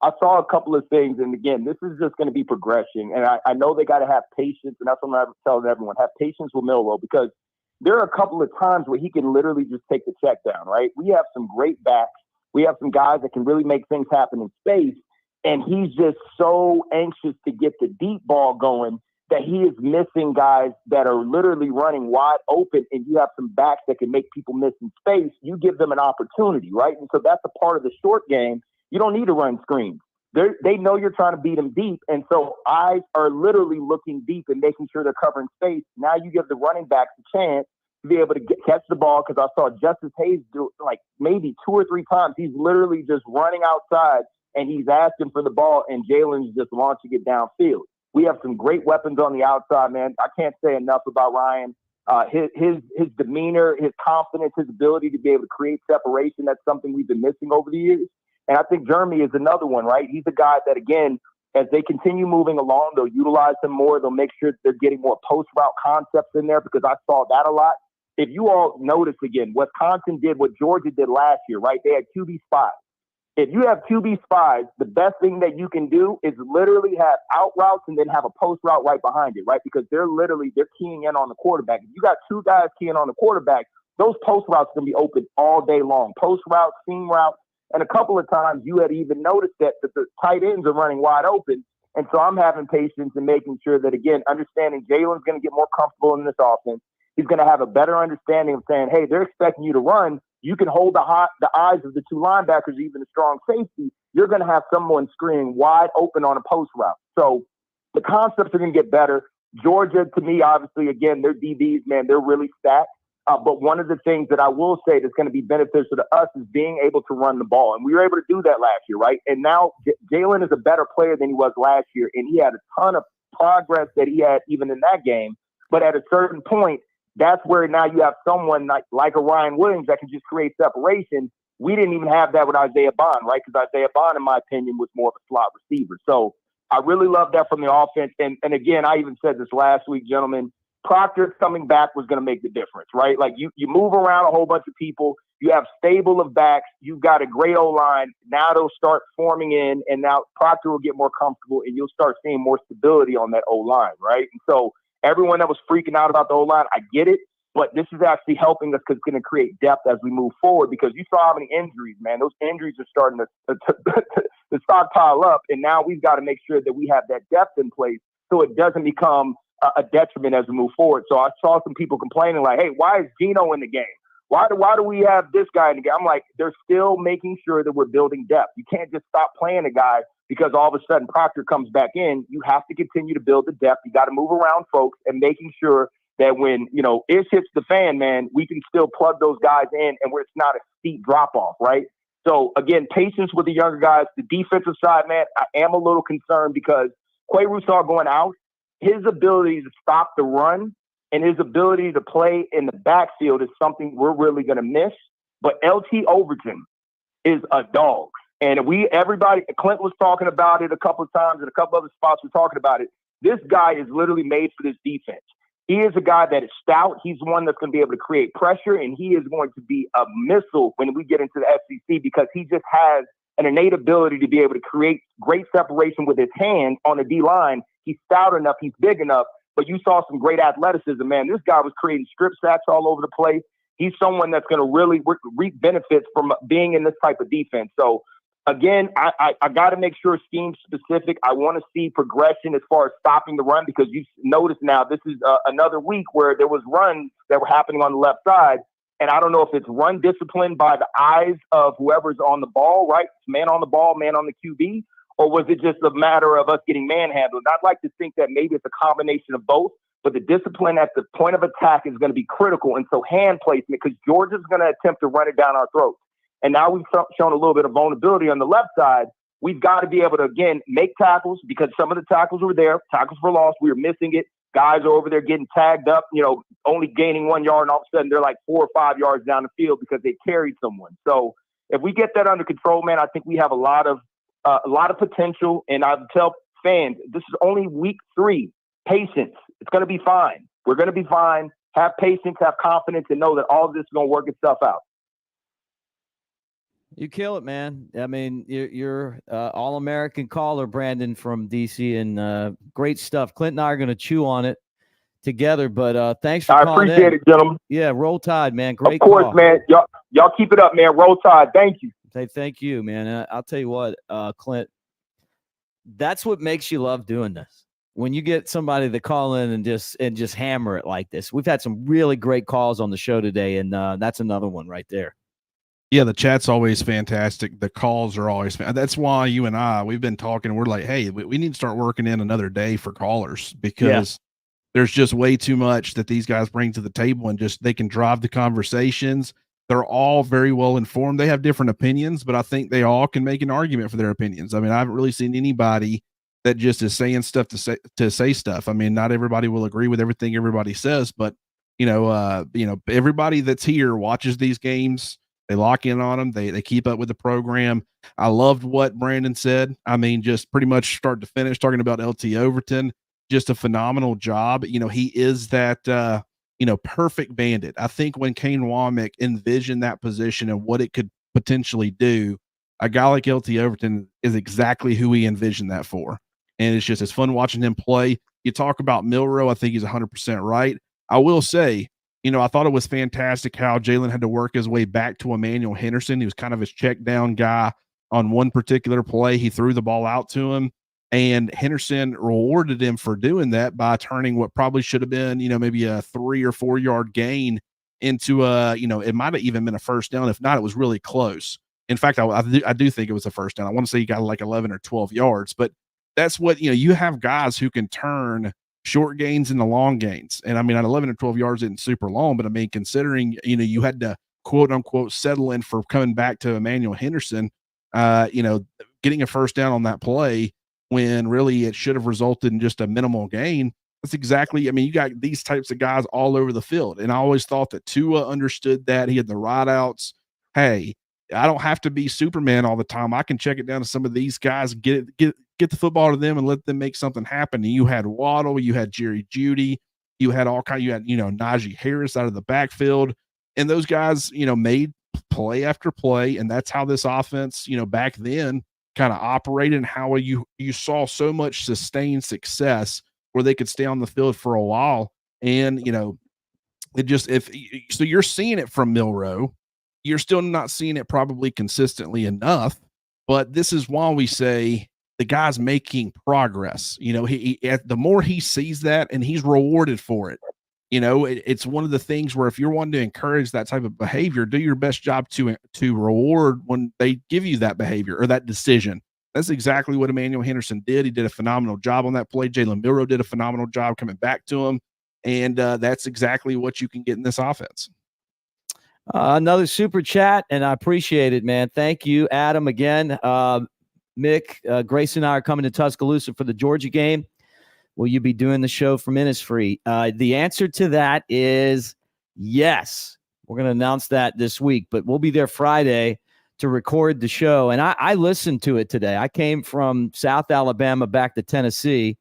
I saw a couple of things, and again, this is just going to be progression. And I know they got to have patience, and that's what I'm telling everyone. Have patience with Milroe, because there are a couple of times where he can literally just take the check down, right? We have some great backs. We have some guys that can really make things happen in space. And he's just so anxious to get the deep ball going that he is missing guys that are literally running wide open, and you have some backs that can make people miss in space. You give them an opportunity, right? And so that's a part of the short game. You don't need to run screens. They know you're trying to beat them deep, and so eyes are literally looking deep and making sure they're covering space. Now you give the running backs a chance to be able to catch the ball, because I saw Justice Hayes do like maybe 2 or 3 times. He's literally just running outside, and he's asking for the ball, and Jalen's just launching it downfield. We have some great weapons on the outside, man. I can't say enough about Ryan. his demeanor, his confidence, his ability to be able to create separation. That's something we've been missing over the years. And I think Jeremy is another one, right? He's a guy that, again, as they continue moving along, they'll utilize him more. They'll make sure they're getting more post route concepts in there because I saw that a lot. If you all notice, again, Wisconsin did what Georgia did last year, right? They had QB spies. If you have QB spies, the best thing that you can do is literally have out routes and then have a post route right behind it, right? Because they're keying in on the quarterback. If you got two guys keying on the quarterback, those post routes are going to be open all day long. Post routes, seam routes, and a couple of times you had even noticed that the tight ends are running wide open. And so I'm having patience and making sure that, again, understanding Jalen's going to get more comfortable in this offense. He's going to have a better understanding of saying, hey, they're expecting you to run. You can hold the eyes of the two linebackers, even a strong safety. You're going to have someone screening wide open on a post route. So the concepts are going to get better. Georgia, to me, obviously, again, their DBs, man, they're really stacked. But one of the things that I will say that's going to be beneficial to us is being able to run the ball. And we were able to do that last year, right? And now Jalen is a better player than he was last year. And he had a ton of progress that he had even in that game. But at a certain point, that's where now you have someone like a Ryan Williams that can just create separation. We didn't even have that with Isaiah Bond, right? Because Isaiah Bond, in my opinion, was more of a slot receiver. So I really love that from the offense. And again, I even said this last week, gentlemen, Proctor coming back was going to make the difference, right? Like you move around a whole bunch of people. You have stable of backs. You've got a great O-line. Now they'll start forming in, and now Proctor will get more comfortable, and you'll start seeing more stability on that O-line, right? And so everyone that was freaking out about the O-line, I get it, but this is actually helping us because it's going to create depth as we move forward because you saw how many injuries, man. Those injuries are starting to stockpile up, and now we've got to make sure that we have that depth in place so it doesn't become a detriment as we move forward. So I saw some people complaining like, hey, why is Gino in the game? Why do we have this guy in the game? I'm like, they're still making sure that we're building depth. You can't just stop playing a guy because all of a sudden Proctor comes back in. You have to continue to build the depth. You got to move around folks and making sure that when, ish hits the fan, man, we can still plug those guys in and where it's not a steep drop off, right? So again, patience with the younger guys. The defensive side, man, I am a little concerned because Quay Rousseau going out, his ability to stop the run and his ability to play in the backfield is something we're really going to miss. But LT Overton is a dog. And everybody, Clint was talking about it a couple of times and a couple other spots were talking about it. This guy is literally made for this defense. He is a guy that is stout. He's one that's going to be able to create pressure, and he is going to be a missile when we get into the SEC because he just has an innate ability to be able to create great separation with his hands on the D-line. He's stout enough. He's big enough. But you saw some great athleticism, man. This guy was creating strip sacks all over the place. He's someone that's going to really reap benefits from being in this type of defense. So, again, I got to make sure scheme specific. I want to see progression as far as stopping the run because you notice now this is another week where there was runs that were happening on the left side. And I don't know if it's run discipline by the eyes of whoever's on the ball, right? Man on the ball, man on the QB. Or was it just a matter of us getting manhandled? I'd like to think that maybe it's a combination of both, but the discipline at the point of attack is going to be critical. And so hand placement, because Georgia's going to attempt to run it down our throats. And now we've shown a little bit of vulnerability on the left side. We've got to be able to, again, make tackles because some of the tackles were there. Tackles for loss. We were missing it. Guys are over there getting tagged up, only gaining 1 yard, and all of a sudden they're like 4 or 5 yards down the field because they carried someone. So if we get that under control, man, I think we have a lot of potential. And I tell fans, this is only week 3. Patience. It's going to be fine. We're going to be fine. Have patience, have confidence, and know that all of this is going to work itself out. You kill it, man. I mean, you're all-American caller, Brandon from DC, and great stuff. Clint and I are going to chew on it together, but thanks for calling in. I appreciate it, gentlemen. Yeah, roll tide, man. Great Of course, call. man. Y'all keep it up, man. Roll tide. Thank you. Say thank you, man. I'll tell you what, Clint, that's what makes you love doing this. When you get somebody to call in and just hammer it like this. We've had some really great calls on the show today, and that's another one right there. Yeah, the chat's always fantastic. The calls are always that's why you and we've been talking. We're like, hey, we need to start working in another day for callers because there's just way too much that these guys bring to the table and just they can drive the conversations. They're all very well informed. They have different opinions, but I think they all can make an argument for their opinions. I mean, I haven't really seen anybody that just is saying stuff to say stuff. I mean, not everybody will agree with everything everybody says, but Everybody that's here watches these games. They lock in on them. They keep up with the program. I loved what Brandon said. I mean, just pretty much start to finish talking about LT Overton. Just a phenomenal job. He is that, perfect bandit. I think when Kane Womack envisioned that position and what it could potentially do, a guy like LT Overton is exactly who he envisioned that for. And it's fun watching him play. You talk about Milroe. I think he's 100% right. I will say, I thought it was fantastic how Jalen had to work his way back to Emmanuel Henderson. He was kind of his check down guy on one particular play. He threw the ball out to him, and Henderson rewarded him for doing that by turning what probably should have been, maybe a 3 or 4 yard gain into it might have even been a first down. If not, it was really close. In fact, I do think it was a first down. I want to say he got like 11 or 12 yards, but that's what, you have guys who can turn short gains into long gains. And I mean, at 11 or 12 yards isn't super long, but I mean, considering, you had to quote unquote settle in for coming back to Emmanuel Henderson, getting a first down on that play when really it should have resulted in just a minimal gain. That's exactly, you got these types of guys all over the field. And I always thought that Tua understood that. He had the right outs. Hey, I don't have to be Superman all the time. I can check it down to some of these guys, get the football to them and let them make something happen. And you had Waddle, you had Jerry Jeudy, you had Najee Harris out of the backfield. And those guys, made play after play. And that's how this offense, back then kind of operated, and how you saw so much sustained success where they could stay on the field for a while. And, so you're seeing it from Milroe. You're still not seeing it probably consistently enough, but this is why we say the guy's making progress. The more he sees that, and he's rewarded for it, it's one of the things where if you're wanting to encourage that type of behavior, do your best job to reward when they give you that behavior or that decision. That's exactly what Emmanuel Henderson did. He did a phenomenal job on that play. Jalen Milroe did a phenomenal job coming back to him. And that's exactly what you can get in this offense. Another super chat, and I appreciate it, man. Thank you, Adam, again. Mick, Grace and I are coming to Tuscaloosa for the Georgia game. Will you be doing the show from Innisfree? The answer to that is yes. We're going to announce that this week, but we'll be there Friday to record the show. And I listened to it today. I came from South Alabama back to Tennessee.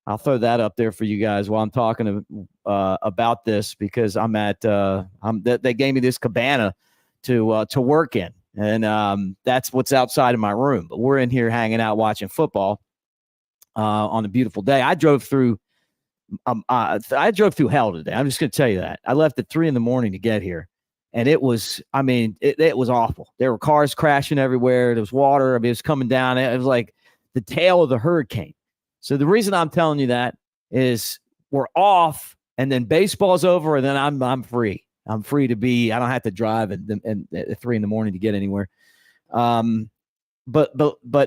I'll throw that up there for you guys while I'm talking about this, because I'm at they gave me this cabana to work in, and that's what's outside of my room. But we're in here hanging out watching football on a beautiful day. I drove through hell today. I'm just going to tell you that. I left at 3 a.m. to get here, and it was it was awful. There were cars crashing everywhere. There was water. It was coming down. It was like the tail of the hurricane. So the reason I'm telling you that is we're off, and then baseball's over, and then I'm free. I'm free to be. I don't have to drive at 3 a.m. to get anywhere. But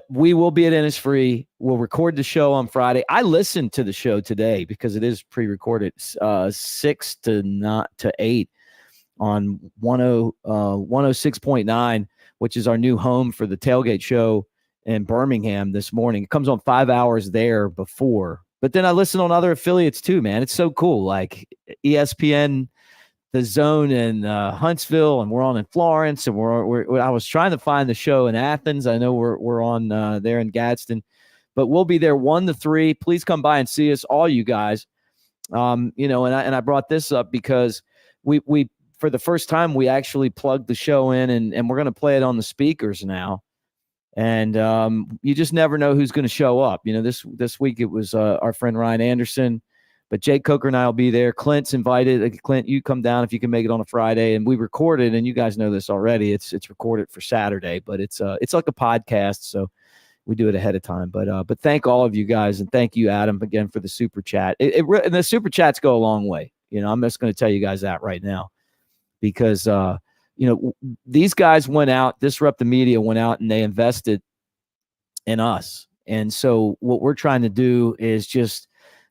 we will be at Innisfree. We'll record the show on Friday. I listened to the show today because it is pre-recorded, 6 to 8 on 106.9, which is our new home for the tailgate show in Birmingham this morning. It comes on 5 hours there before, but then I listen on other affiliates too, man. It's so cool. Like ESPN, the Zone in Huntsville, and we're on in Florence, and I was trying to find the show in Athens. I know we're on there in Gadsden, but we'll be there 1 to 3. Please come by and see us, all you guys. And I brought this up because we for the first time we actually plugged the show in, and we're going to play it on the speakers now. And you just never know who's going to show up. This week it was our friend Ryan Anderson, but Jake Coker and I will be there. Clint's invited. Clint, you come down if you can make it on a Friday. And we recorded, and you guys know this already. It's recorded for Saturday, but it's like a podcast, so we do it ahead of time. But thank all of you guys, and thank you, Adam, again for the super chat. And the super chats go a long way. I'm just going to tell you guys that right now, because these guys went out, Disrupt the Media went out, and they invested in us. And so what we're trying to do is just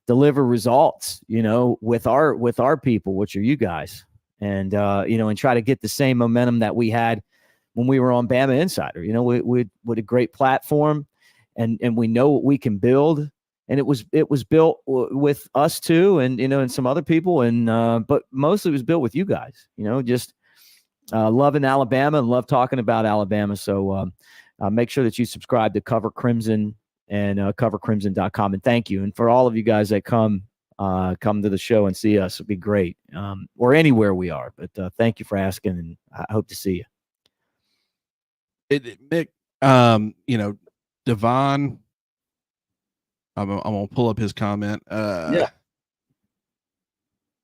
deliver results, with our people, which are you guys, and try to get the same momentum that we had when we were on Bama Insider. We with a great platform, and we know what we can build. and it was built with us too, and and some other people, and but mostly it was built with you guys. Just loving Alabama and love talking about Alabama. So make sure that you subscribe to Cover Crimson and covercrimson.com. And thank you. And for all of you guys that come to the show and see us, it'd be great. Or anywhere we are. But thank you for asking, and I hope to see you. Mick, Devon, I'm gonna pull up his comment. Yeah.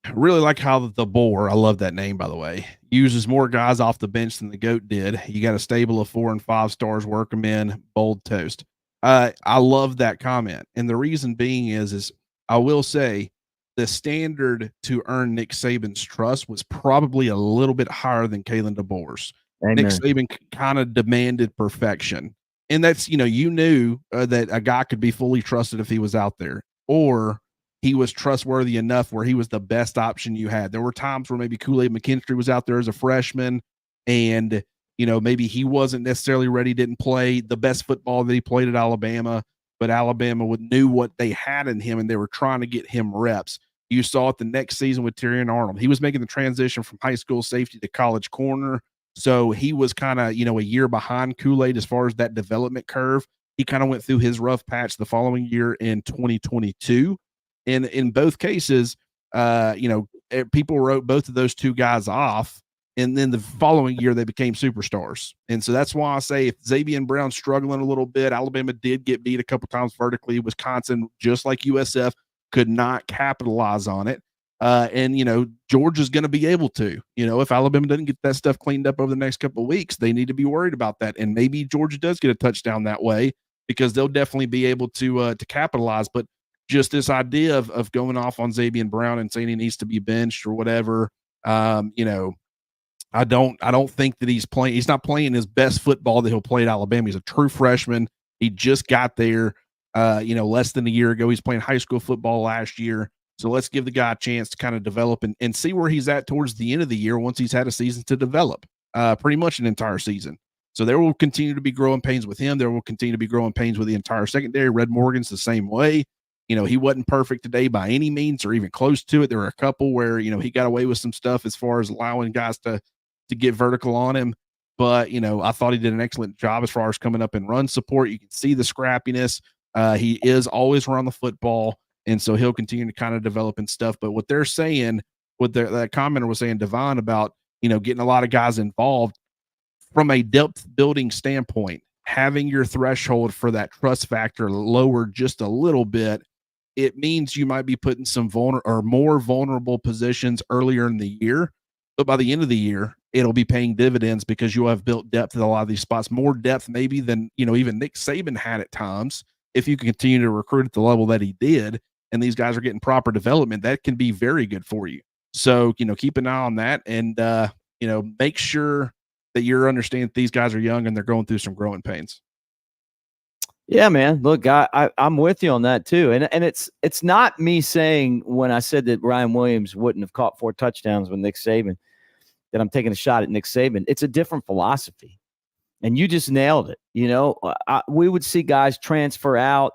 I really like how the Boar, I love that name, by the way, uses more guys off the bench than the GOAT did. You got a stable of 4 and 5 stars, work them in, bold toast. I love that comment. And the reason being is I will say the standard to earn Nick Saban's trust was probably a little bit higher than Kalen DeBoer's. Nick Saban kind of demanded perfection. And that's, you knew that a guy could be fully trusted if he was out there, or he was trustworthy enough where he was the best option you had. There were times where maybe Kool-Aid McKinstry was out there as a freshman and, maybe he wasn't necessarily ready, didn't play the best football that he played at Alabama, but Alabama knew what they had in him and they were trying to get him reps. You saw it the next season with Terrion Arnold. He was making the transition from high school safety to college corner. So he was kind of, a year behind Kool-Aid as far as that development curve. He kind of went through his rough patch the following year in 2022. And in both cases, people wrote both of those two guys off. And then the following year, they became superstars. And so that's why I say if Xavier Brown's struggling a little bit, Alabama did get beat a couple times vertically. Wisconsin, just like USF, could not capitalize on it. And Georgia's going to be able to. If Alabama doesn't get that stuff cleaned up over the next couple of weeks, they need to be worried about that. And maybe Georgia does get a touchdown that way because they'll definitely be able to capitalize. But just this idea of going off on Xavier Brown and saying he needs to be benched or whatever, I don't think that he's not playing his best football that he'll play at Alabama. He's a true freshman. He just got there, less than a year ago. He's playing high school football last year. So let's give the guy a chance to kind of develop and see where he's at towards the end of the year once he's had a season to develop, pretty much an entire season. So there will continue to be growing pains with him. There will continue to be growing pains with the entire secondary. Red Morgan's the same way. He wasn't perfect today by any means or even close to it. There were a couple where, he got away with some stuff as far as allowing guys to get vertical on him. But, I thought he did an excellent job as far as coming up and run support. You can see the scrappiness. He is always around the football. And so he'll continue to kind of develop and stuff. But what they're saying, that commenter was saying, Devon, about, getting a lot of guys involved from a depth building standpoint, having your threshold for that trust factor lowered just a little bit, it means you might be putting some more vulnerable positions earlier in the year. But by the end of the year, it'll be paying dividends because you'll have built depth at a lot of these spots, more depth maybe than, even Nick Saban had at times. If you can continue to recruit at the level that he did, and these guys are getting proper development, that can be very good for you. So, keep an eye on that and, make sure that you're understanding that these guys are young and they're going through some growing pains. Yeah, man. Look, I'm with you on that too. And it's not me saying when I said that Ryan Williams wouldn't have caught 4 touchdowns with Nick Saban, that I'm taking a shot at Nick Saban. It's a different philosophy. And you just nailed it. We would see guys transfer out.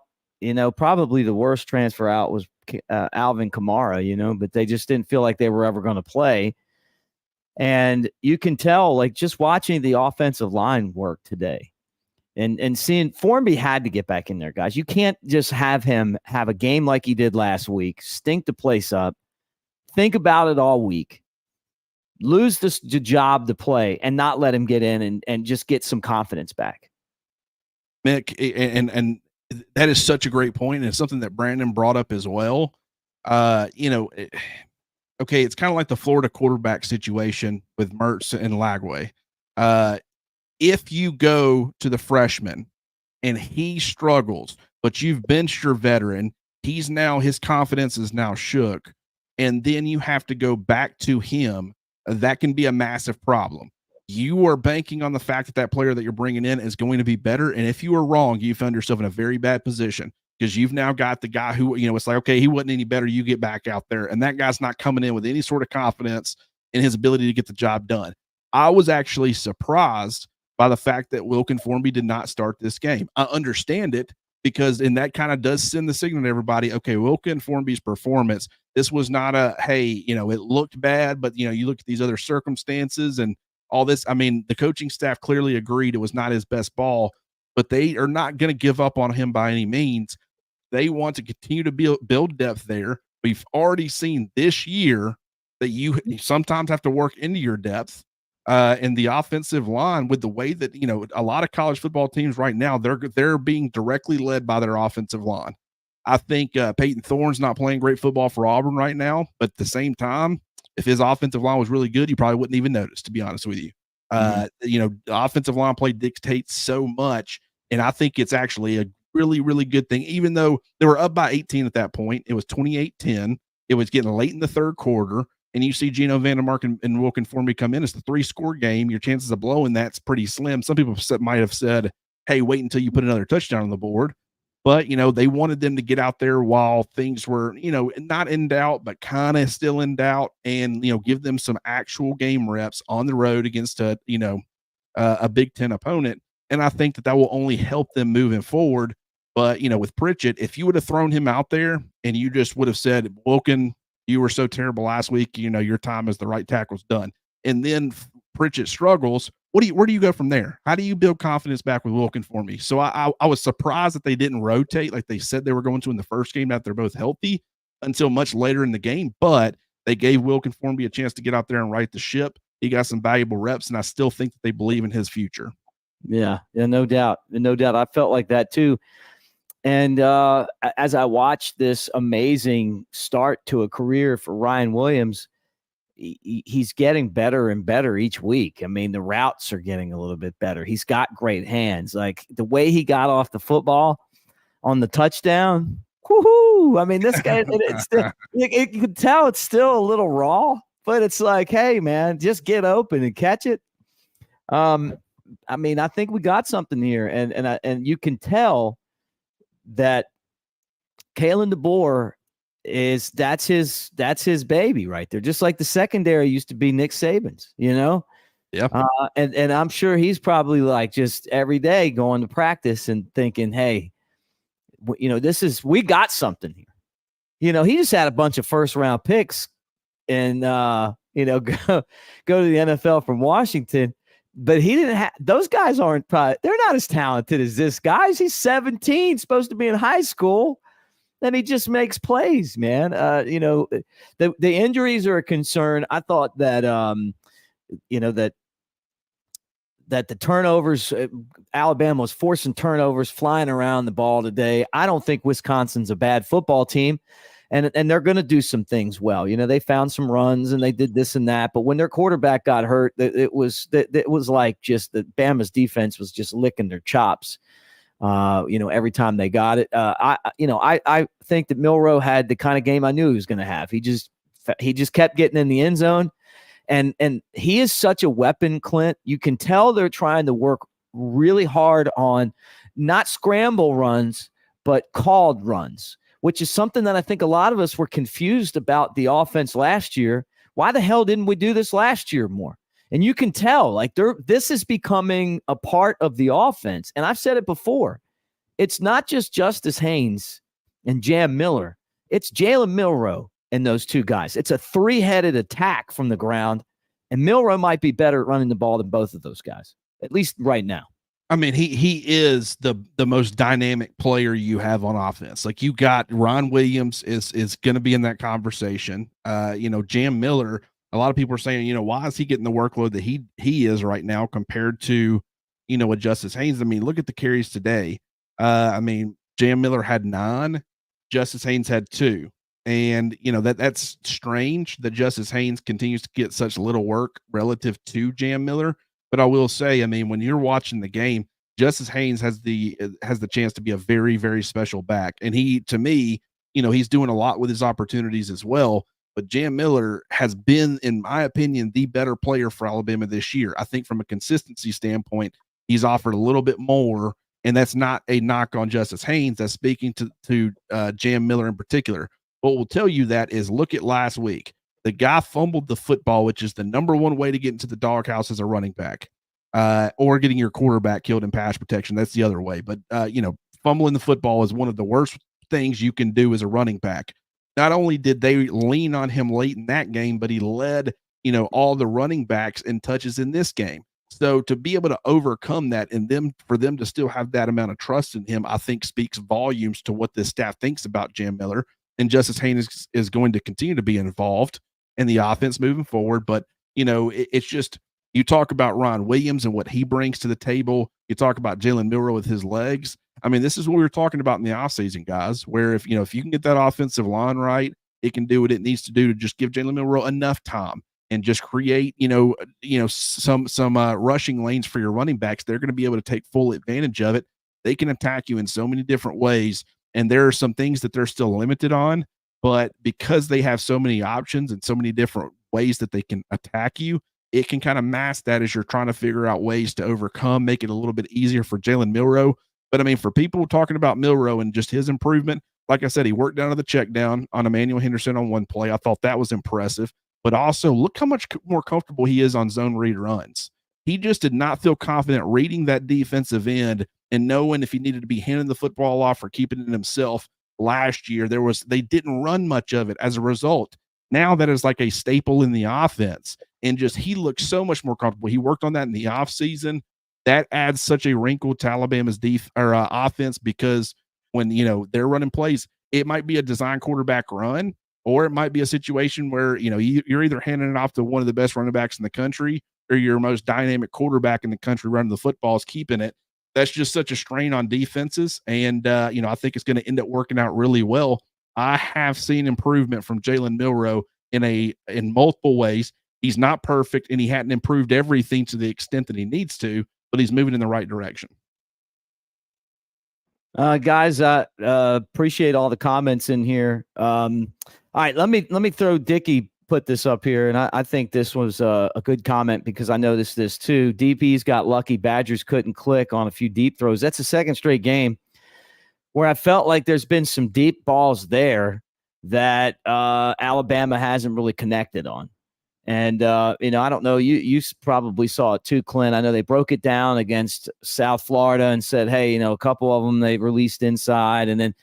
Probably the worst transfer out was Alvin Kamara, but they just didn't feel like they were ever going to play. And you can tell, like, just watching the offensive line work today and seeing Formby had to get back in there, guys. You can't just have him have a game like he did last week, stink the place up, think about it all week, lose the job to play, and not let him get in and just get some confidence back. Mick, and that is such a great point, and it's something that Brandon brought up as well. Okay, it's kind of like the Florida quarterback situation with Mertz and Lagway. If you go to the freshman and he struggles, but you've benched your veteran, his confidence is now shook, and then you have to go back to him, that can be a massive problem. You are banking on the fact that player that you're bringing in is going to be better. And if you are wrong, you found yourself in a very bad position because you've now got the guy who, it's like, okay, he wasn't any better. You get back out there. And that guy's not coming in with any sort of confidence in his ability to get the job done. I was actually surprised by the fact that Wilkin Formby did not start this game. I understand it because and that kind of does send the signal to everybody. Okay, Wilkin Formby's performance. This was not a hey, it looked bad, but you look at these other circumstances and all this. I mean, the coaching staff clearly agreed it was not his best ball, but they are not going to give up on him by any means. They want to continue to build depth there. We've already seen this year that you sometimes have to work into your depth in the offensive line with the way that, a lot of college football teams right now, they're being directly led by their offensive line. I think Peyton Thorne's not playing great football for Auburn right now, but at the same time, if his offensive line was really good, you probably wouldn't even notice, to be honest with you. The offensive line play dictates so much, and I think it's actually a really, really good thing. Even though they were up by 18 at that point, it was 28-10. It was getting late in the third quarter, and you see Geno Vandermark and Wilkin Formby come in. It's the 3-score game. Your chances of blowing that's pretty slim. Some people might have said, hey, wait until you put another touchdown on the board. But, they wanted them to get out there while things were, not in doubt, but kind of still in doubt, and, give them some actual game reps on the road against a Big Ten opponent. And I think that will only help them moving forward. But, with Pritchett, if you would have thrown him out there and you just would have said, Wilkin, you were so terrible last week, your time as the right tackle's done. And then Pritchett struggles. Where do you go from there? How do you build confidence back with Wilkin for me? So I was surprised that they didn't rotate like they said they were going to in the first game, that they're both healthy until much later in the game. But they gave Wilkin Formby a chance to get out there and right the ship. He got some valuable reps, and I still think that they believe in his future. Yeah, no doubt. No doubt. I felt like that too. And as I watched this amazing start to a career for Ryan Williams, he's getting better and better each week. I mean, the routes are getting a little bit better. He's got great hands. Like the way he got off the football on the touchdown, woohoo! I mean, this guy, you can tell it's still a little raw, but it's like, hey, man, just get open and catch it. I mean, I think we got something here, and you can tell that Kalen DeBoer that's his baby right there. Just like the secondary used to be Nick Saban's, Yeah. And I'm sure he's probably like just every day going to practice and thinking, hey, we got something here. He just had a bunch of first round picks and, go to the NFL from Washington, but he didn't have, those guys they're not as talented as this guy. He's 17, supposed to be in high school. And he just makes plays, man. The injuries are a concern. I thought that, that the turnovers, Alabama was forcing turnovers, flying around the ball today. I don't think Wisconsin's a bad football team, and they're going to do some things well. They found some runs and they did this and that. But when their quarterback got hurt, it was like just that Bama's defense was just licking their chops. Every time they got it. I think that Milroe had the kind of game I knew he was going to have. He just kept getting in the end zone, and he is such a weapon, Clint. You can tell they're trying to work really hard on not scramble runs, but called runs, which is something that I think a lot of us were confused about the offense last year. Why the hell didn't we do this last year more? And you can tell, like, this is becoming a part of the offense. And I've said it before. It's not just Justice Haynes and Jam Miller. It's Jalen Milroe and those two guys. It's a three-headed attack from the ground. And Milroe might be better at running the ball than both of those guys, at least right now. I mean, he is the most dynamic player you have on offense. Like, you got Ron Williams is going to be in that conversation. Jam Miller, a lot of people are saying, why is he getting the workload that he is right now compared to, with Justice Haynes? I mean, look at the carries today. Jam Miller had 9, Justice Haynes had 2. And, that's strange that Justice Haynes continues to get such little work relative to Jam Miller. But I will say, when you're watching the game, Justice Haynes has the chance to be a very, very special back. And he, to me, he's doing a lot with his opportunities as well. But Jam Miller has been, in my opinion, the better player for Alabama this year. I think from a consistency standpoint, he's offered a little bit more, and that's not a knock on Justice Haynes. That's speaking to Jam Miller in particular. What will tell you that is look at last week. The guy fumbled the football, which is the number one way to get into the doghouse as a running back, or getting your quarterback killed in pass protection. That's the other way. But, fumbling the football is one of the worst things you can do as a running back. Not only did they lean on him late in that game, but he led, all the running backs in touches in this game. So to be able to overcome that and for them to still have that amount of trust in him, I think speaks volumes to what this staff thinks about Jam Miller. And Justice Haynes is going to continue to be involved in the offense moving forward. But, it's just, you talk about Ron Williams and what he brings to the table. You talk about Jalen Milroe with his legs. I mean, this is what we were talking about in the offseason, guys, where if you can get that offensive line right, it can do what it needs to do to just give Jalen Milroe enough time and just create, some rushing lanes for your running backs. They're going to be able to take full advantage of it. They can attack you in so many different ways. And there are some things that they're still limited on, but because they have so many options and so many different ways that they can attack you, it can kind of mask that as you're trying to figure out ways to overcome, make it a little bit easier for Jalen Milroe. But I mean, for people talking about Milroe and just his improvement, like I said, he worked down to the check down on Emmanuel Henderson on one play. I thought that was impressive. But also, look how much more comfortable he is on zone read runs. He just did not feel confident reading that defensive end and knowing if he needed to be handing the football off or keeping it himself. Last year, they didn't run much of it. As a result, now that is like a staple in the offense. And just he looks so much more comfortable. He worked on that in the offseason. That adds such a wrinkle to Alabama's offense because when they're running plays, it might be a design quarterback run, or it might be a situation where you're either handing it off to one of the best running backs in the country, or your most dynamic quarterback in the country running the football is keeping it. That's just such a strain on defenses, and I think it's going to end up working out really well. I have seen improvement from Jalen Milroe in multiple ways. He's not perfect, and he hadn't improved everything to the extent that he needs to, but he's moving in the right direction. Guys, appreciate all the comments in here. All right, let me throw Dickie put this up here, and I think this was a good comment because I noticed this too. DP's got lucky. Badgers couldn't click on a few deep throws. That's the second straight game where I felt like there's been some deep balls there that Alabama hasn't really connected on. And, I don't know, you probably saw it too, Clint. I know they broke it down against South Florida and said, hey, a couple of them they released inside, and then,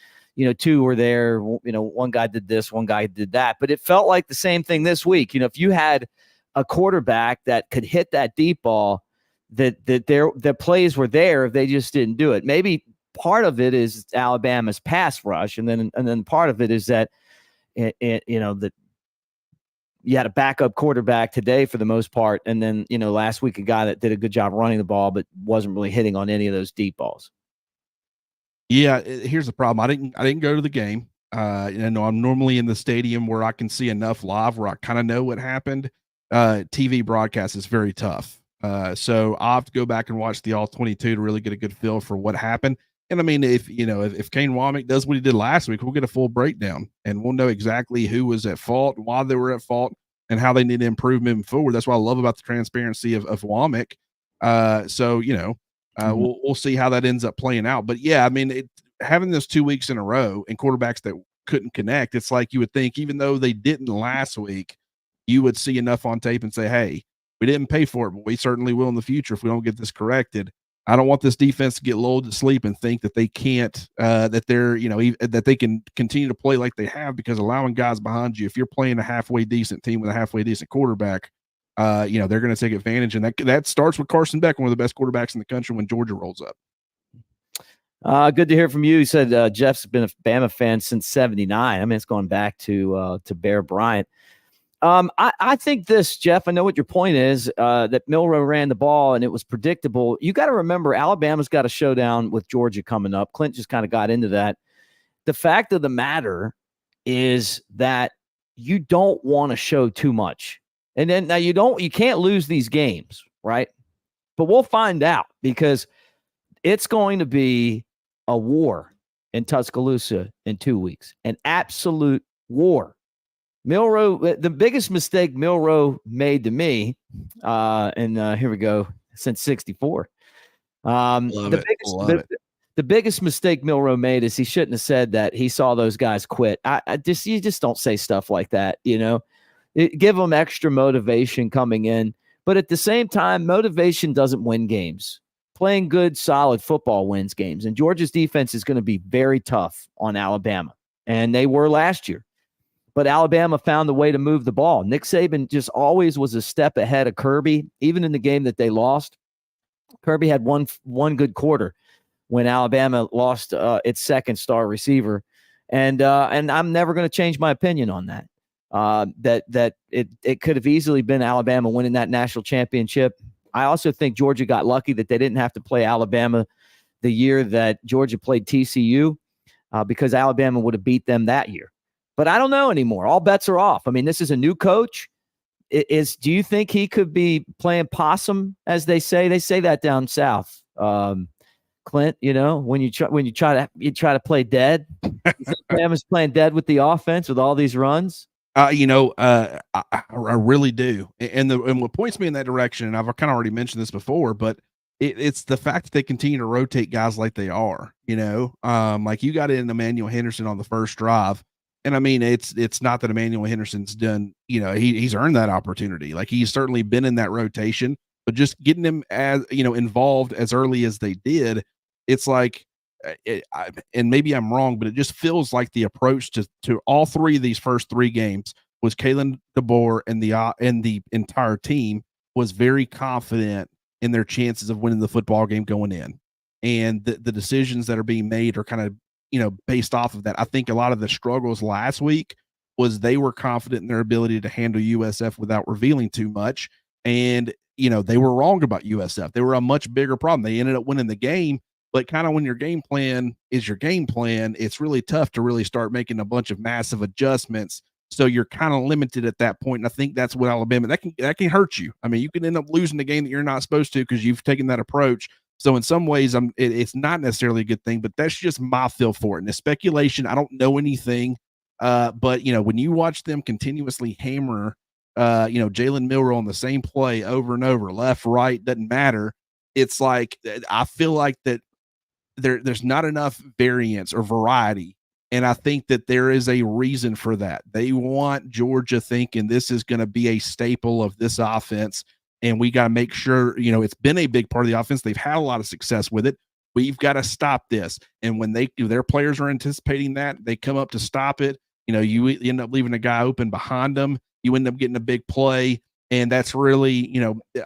two were there. One guy did this, one guy did that. But it felt like the same thing this week. If you had a quarterback that could hit that deep ball, the plays were there, they just didn't do it. Maybe part of it is Alabama's pass rush, and then part of it is that that you had a backup quarterback today for the most part, and then last week a guy that did a good job running the ball but wasn't really hitting on any of those deep balls. Yeah, here's the problem. I didn't go to the game. I'm normally in the stadium where I can see enough live where I kind of know what happened. TV broadcast is very tough. So I'll have to go back and watch the all 22 to really get a good feel for what happened. And I mean, if Kane Womack does what he did last week, we'll get a full breakdown and we'll know exactly who was at fault, why they were at fault, and how they need to improve moving forward. That's what I love about the transparency of Womack. We'll see how that ends up playing out. But yeah, I mean, having this 2 weeks in a row and quarterbacks that couldn't connect, it's like you would think, even though they didn't last week, you would see enough on tape and say, hey, we didn't pay for it, but we certainly will in the future if we don't get this corrected. I don't want this defense to get lulled to sleep and think that they can't, that they can continue to play like they have, because allowing guys behind you, if you're playing a halfway decent team with a halfway decent quarterback, they're going to take advantage. And that starts with Carson Beck, one of the best quarterbacks in the country, when Georgia rolls up. Good to hear from you. He said Jeff's been a Bama fan since '79. I mean, it's going back to Bear Bryant. I think this, Jeff, I know what your point is, that Milroe ran the ball and it was predictable. You got to remember, Alabama's got a showdown with Georgia coming up. Clint just kind of got into that. The fact of the matter is that you don't want to show too much. And then now you can't lose these games, right? But we'll find out, because it's going to be a war in Tuscaloosa in 2 weeks, an absolute war. Milroe, the biggest mistake Milroe made to me, and here we go, since '64. The biggest mistake Milroe made is he shouldn't have said that he saw those guys quit. You just don't say stuff like that, give them extra motivation coming in. But at the same time, motivation doesn't win games. playing good, solid football wins games. And Georgia's defense is going to be very tough on Alabama. And they were last year. But Alabama found a way to move the ball. Nick Saban just always was a step ahead of Kirby, even in the game that they lost. Kirby had one good quarter when Alabama lost its second star receiver. And I'm never going to change my opinion on that. That it could have easily been Alabama winning that national championship. I also think Georgia got lucky that they didn't have to play Alabama the year that Georgia played TCU because Alabama would have beat them that year. But I don't know anymore. All bets are off. I mean, this is a new coach. Do you think he could be playing possum, as they say? They say that down south. Clint, when you try to play dead. Alabama's playing dead with the offense with all these runs. I really do. And what points me in that direction, and I've kind of already mentioned this before, but it's the fact that they continue to rotate guys like they are, like you got in Emmanuel Henderson on the first drive. And I mean, it's not that Emmanuel Henderson's done, he's earned that opportunity. Like he's certainly been in that rotation, but just getting him as, involved as early as they did, it's like, and maybe I'm wrong, but it just feels like the approach to all three of these first three games was Kalen DeBoer and the entire team was very confident in their chances of winning the football game going in. And the decisions that are being made are kind of, based off of that. I think a lot of the struggles last week was they were confident in their ability to handle USF without revealing too much. And, they were wrong about USF. They were a much bigger problem. They ended up winning the game, but kind of when your game plan is your game plan, it's really tough to really start making a bunch of massive adjustments. So you're kind of limited at that point. And I think that's what Alabama, that can hurt you. I mean, you can end up losing the game that you're not supposed to because you've taken that approach. So in some ways, it's not necessarily a good thing, but that's just my feel for it. And the speculation, I don't know anything. But when you watch them continuously hammer, Jalen Milroe on the same play over and over, left, right, doesn't matter. It's like, I feel like that there's not enough variance or variety. And I think that there is a reason for that. They want Georgia thinking this is going to be a staple of this offense. And we got to make sure, it's been a big part of the offense. They've had a lot of success with it. We've got to stop this. And when their players are anticipating that, they come up to stop it. You end up leaving a guy open behind them. You end up getting a big play. And that's really,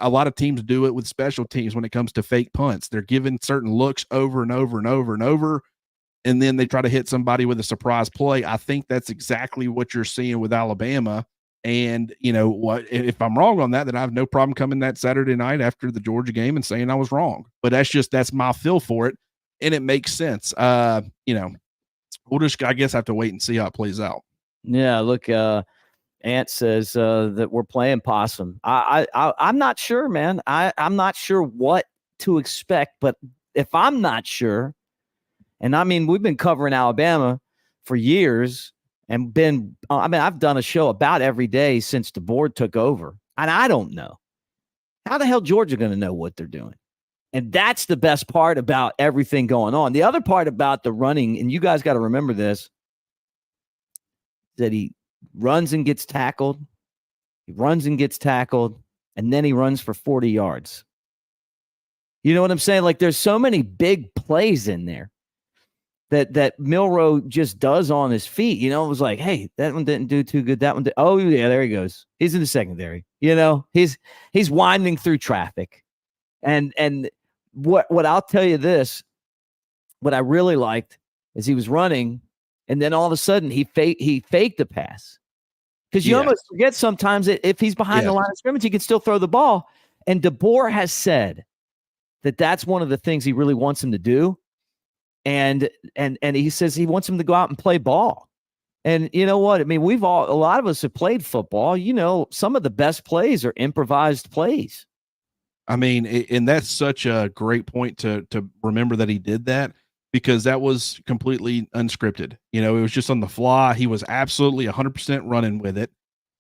a lot of teams do it with special teams when it comes to fake punts. They're given certain looks over and over and over and over. And then they try to hit somebody with a surprise play. I think that's exactly what you're seeing with Alabama. And what, if I'm wrong on that, then I have no problem coming that Saturday night after the Georgia game and saying I was wrong. But that's my feel for it. And it makes sense. We'll just, I guess, have to wait and see how it plays out. Yeah. Look, Ant says that we're playing possum. I'm not sure, man. I'm not sure what to expect, but if I'm not sure, and I mean, we've been covering Alabama for years and I've done a show about every day since the board took over. And I don't know. How the hell Georgia going to know what they're doing? And that's the best part about everything going on. The other part about the running, and you guys got to remember this, that he runs and gets tackled. He runs and gets tackled. And then he runs for 40 yards. You know what I'm saying? Like there's so many big plays in there that Milroe just does on his feet. It was like, hey, that one didn't do too good. That one did. Oh, yeah, there he goes. He's in the secondary. He's winding through traffic. And what I'll tell you this, what I really liked is he was running, and then all of a sudden he faked the pass. Because you almost forget sometimes that if he's behind the line of scrimmage, he can still throw the ball. And DeBoer has said that that's one of the things he really wants him to do. And he says he wants him to go out and play ball. And you know what? I mean, a lot of us have played football. Some of the best plays are improvised plays. I mean, and that's such a great point to remember that he did that, because that was completely unscripted. It was just on the fly. He was absolutely 100% running with it.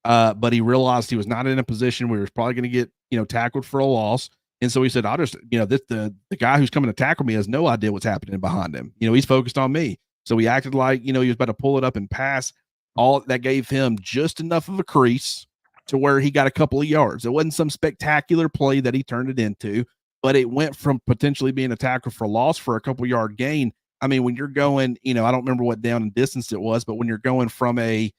But he realized he was not in a position where he was probably going to get, tackled for a loss. And so he said, I'll just, the guy who's coming to tackle me has no idea what's happening behind him. He's focused on me. So he acted like, he was about to pull it up and pass. All that gave him just enough of a crease to where he got a couple of yards. It wasn't some spectacular play that he turned it into, but it went from potentially being a tackle for loss for a couple yard gain. I mean, when you're going, I don't remember what down and distance it was, but when you're going from a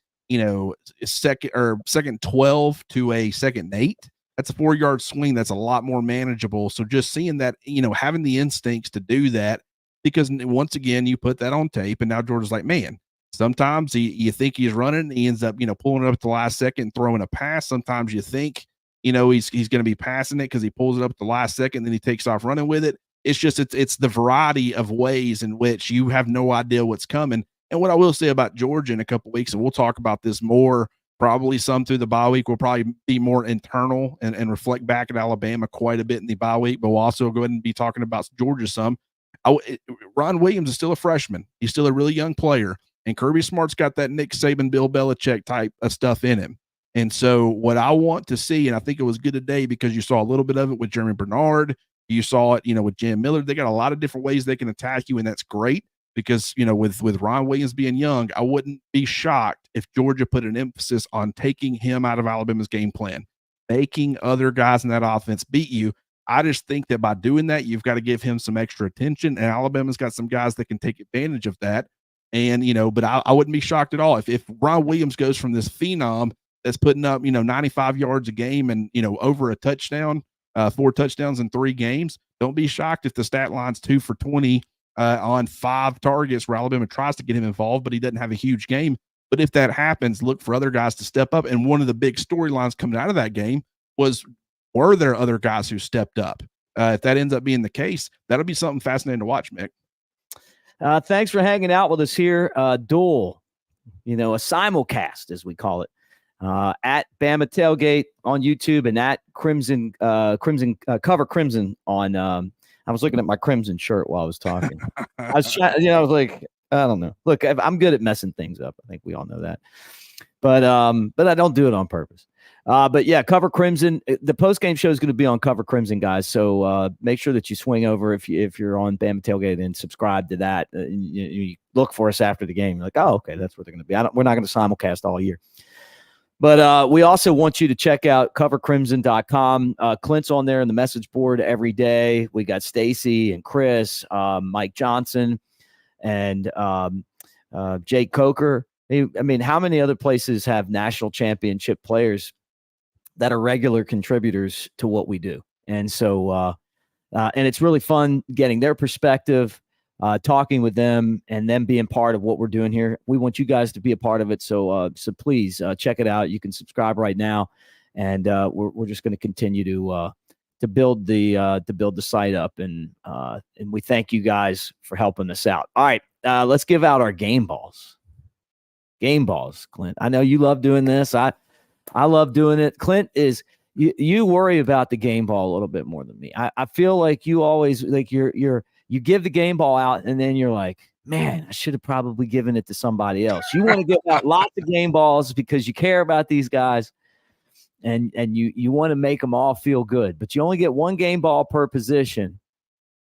second 12 to a second 8, that's a 4-yard swing. That's a lot more manageable. So just seeing that, having the instincts to do that, because once again, you put that on tape, and now Georgia's like, man, sometimes you think he's running, he ends up, pulling it up at the last second and throwing a pass. Sometimes you think, he's going to be passing it because he pulls it up at the last second, then he takes off running with it. It's just, it's the variety of ways in which you have no idea what's coming. And what I will say about Georgia in a couple of weeks, and we'll talk about this more, probably some through the bye week, will probably be more internal and reflect back at Alabama quite a bit in the bye week, but we'll also go ahead and be talking about Georgia some. Ron Williams is still a freshman. He's still a really young player. And Kirby Smart's got that Nick Saban, Bill Belichick type of stuff in him. And so what I want to see, and I think it was good today because you saw a little bit of it with Jeremy Bernard. You saw it, with Jim Miller. They got a lot of different ways they can attack you, and that's great because, with Ron Williams being young, I wouldn't be shocked if Georgia put an emphasis on taking him out of Alabama's game plan, making other guys in that offense beat you. I just think that by doing that, you've got to give him some extra attention, and Alabama's got some guys that can take advantage of that. And, but I wouldn't be shocked at all if Ron Williams goes from this phenom that's putting up, 95 yards a game and, over a touchdown, 4 touchdowns in 3 games. Don't be shocked if the stat line's 2 for 20 on 5 targets where Alabama tries to get him involved, but he doesn't have a huge game. But if that happens, look for other guys to step up. And one of the big storylines coming out of that game was, were there other guys who stepped up? If that ends up being the case, that'll be something fascinating to watch, Mick. Thanks for hanging out with us here. Duel, a simulcast, as we call it, at Bama Tailgate on YouTube and at Crimson Cover Crimson on. I was looking at my Crimson shirt while I was talking. I was trying, I was like, I don't know. Look, I'm good at messing things up. I think we all know that, but I don't do it on purpose. But yeah, Cover Crimson. The postgame show is going to be on Cover Crimson, guys. So make sure that you swing over if you're on Bama Tailgate and subscribe to that. You look for us after the game. You're like, oh, okay, that's where they're going to be. We're not going to simulcast all year. But we also want you to check out covercrimson.com. Clint's on there in the message board every day. We got Stacy and Chris, Mike Johnson, and Jake Coker. I mean, how many other places have national championship players that are regular contributors to what we do? And so, and it's really fun getting their perspective, talking with them, and them being part of what we're doing here. We want you guys to be a part of it. So please check it out. You can subscribe right now, and we're just going to continue to build the site up, and we thank you guys for helping us out. All right, let's give out our game balls. Game balls, Clint. I know you love doing this. I love doing it. Clint is you worry about the game ball a little bit more than me. I feel like you always like you give the game ball out and then you're like, man, I should have probably given it to somebody else. You want to give out lots of game balls because you care about these guys and you want to make them all feel good, but you only get 1 game ball per position.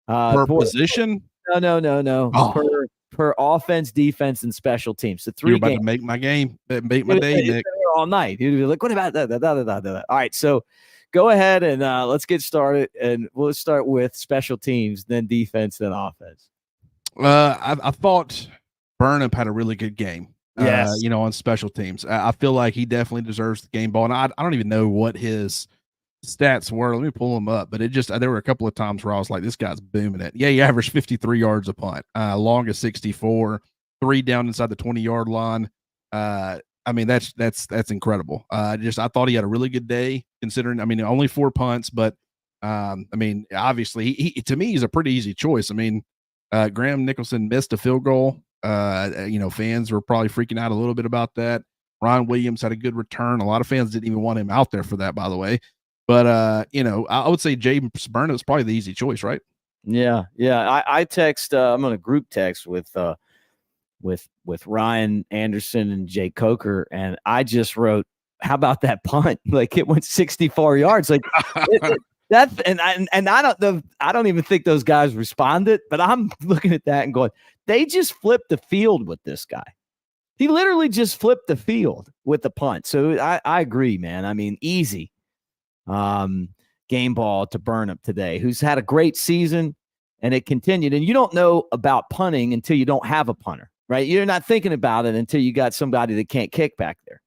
Position? No. Oh. Per offense, defense, and special teams. So 3 You're about games. to make my game, make my day, Nick. All night. You'd be like, what about that? All right, so go ahead and let's get started. And we'll start with special teams, then defense, then offense. I thought Burnham had a really good game. Yes. On special teams. I feel like he definitely deserves the game ball. And I don't even know what his stats were. Let me pull them up. But there were a couple of times where I was like, this guy's booming it. Yeah, he averaged 53 yards a punt, longest 64, 3 down inside the 20-yard line. I mean, that's incredible. I thought he had a really good day considering, only 4 punts, but obviously he to me, he's a pretty easy choice. Graham Nicholson missed a field goal. Fans were probably freaking out a little bit about that. Ron Williams had a good return. A lot of fans didn't even want him out there for that, by the way. But, I would say James Burnham is probably the easy choice, right? Yeah. I text, I'm on a group text with Ryan Anderson and Jay Coker, and I just wrote, how about that punt? Like, it went 64 yards. Like I don't even think those guys responded, but I'm looking at that and going, they just flipped the field with this guy. He literally just flipped the field with the punt. So I agree, man. Easy. game ball to Burnham today, who's had a great season, and it continued. And you don't know about punting until you don't have a punter, right? You're not thinking about it until you got somebody that can't kick back there.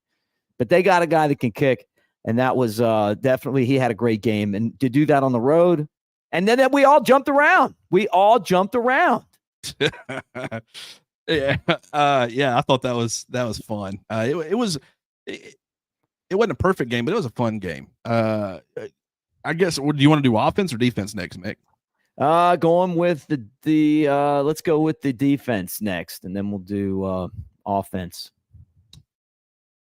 But they got a guy that can kick, and that was definitely, he had a great game. And to do that on the road, and then we all jumped around. Yeah. I thought that was fun. It wasn't a perfect game, but it was a fun game. I guess, do you want to do offense or defense next, Mick? Going with the let's go with the defense next, and then we'll do offense.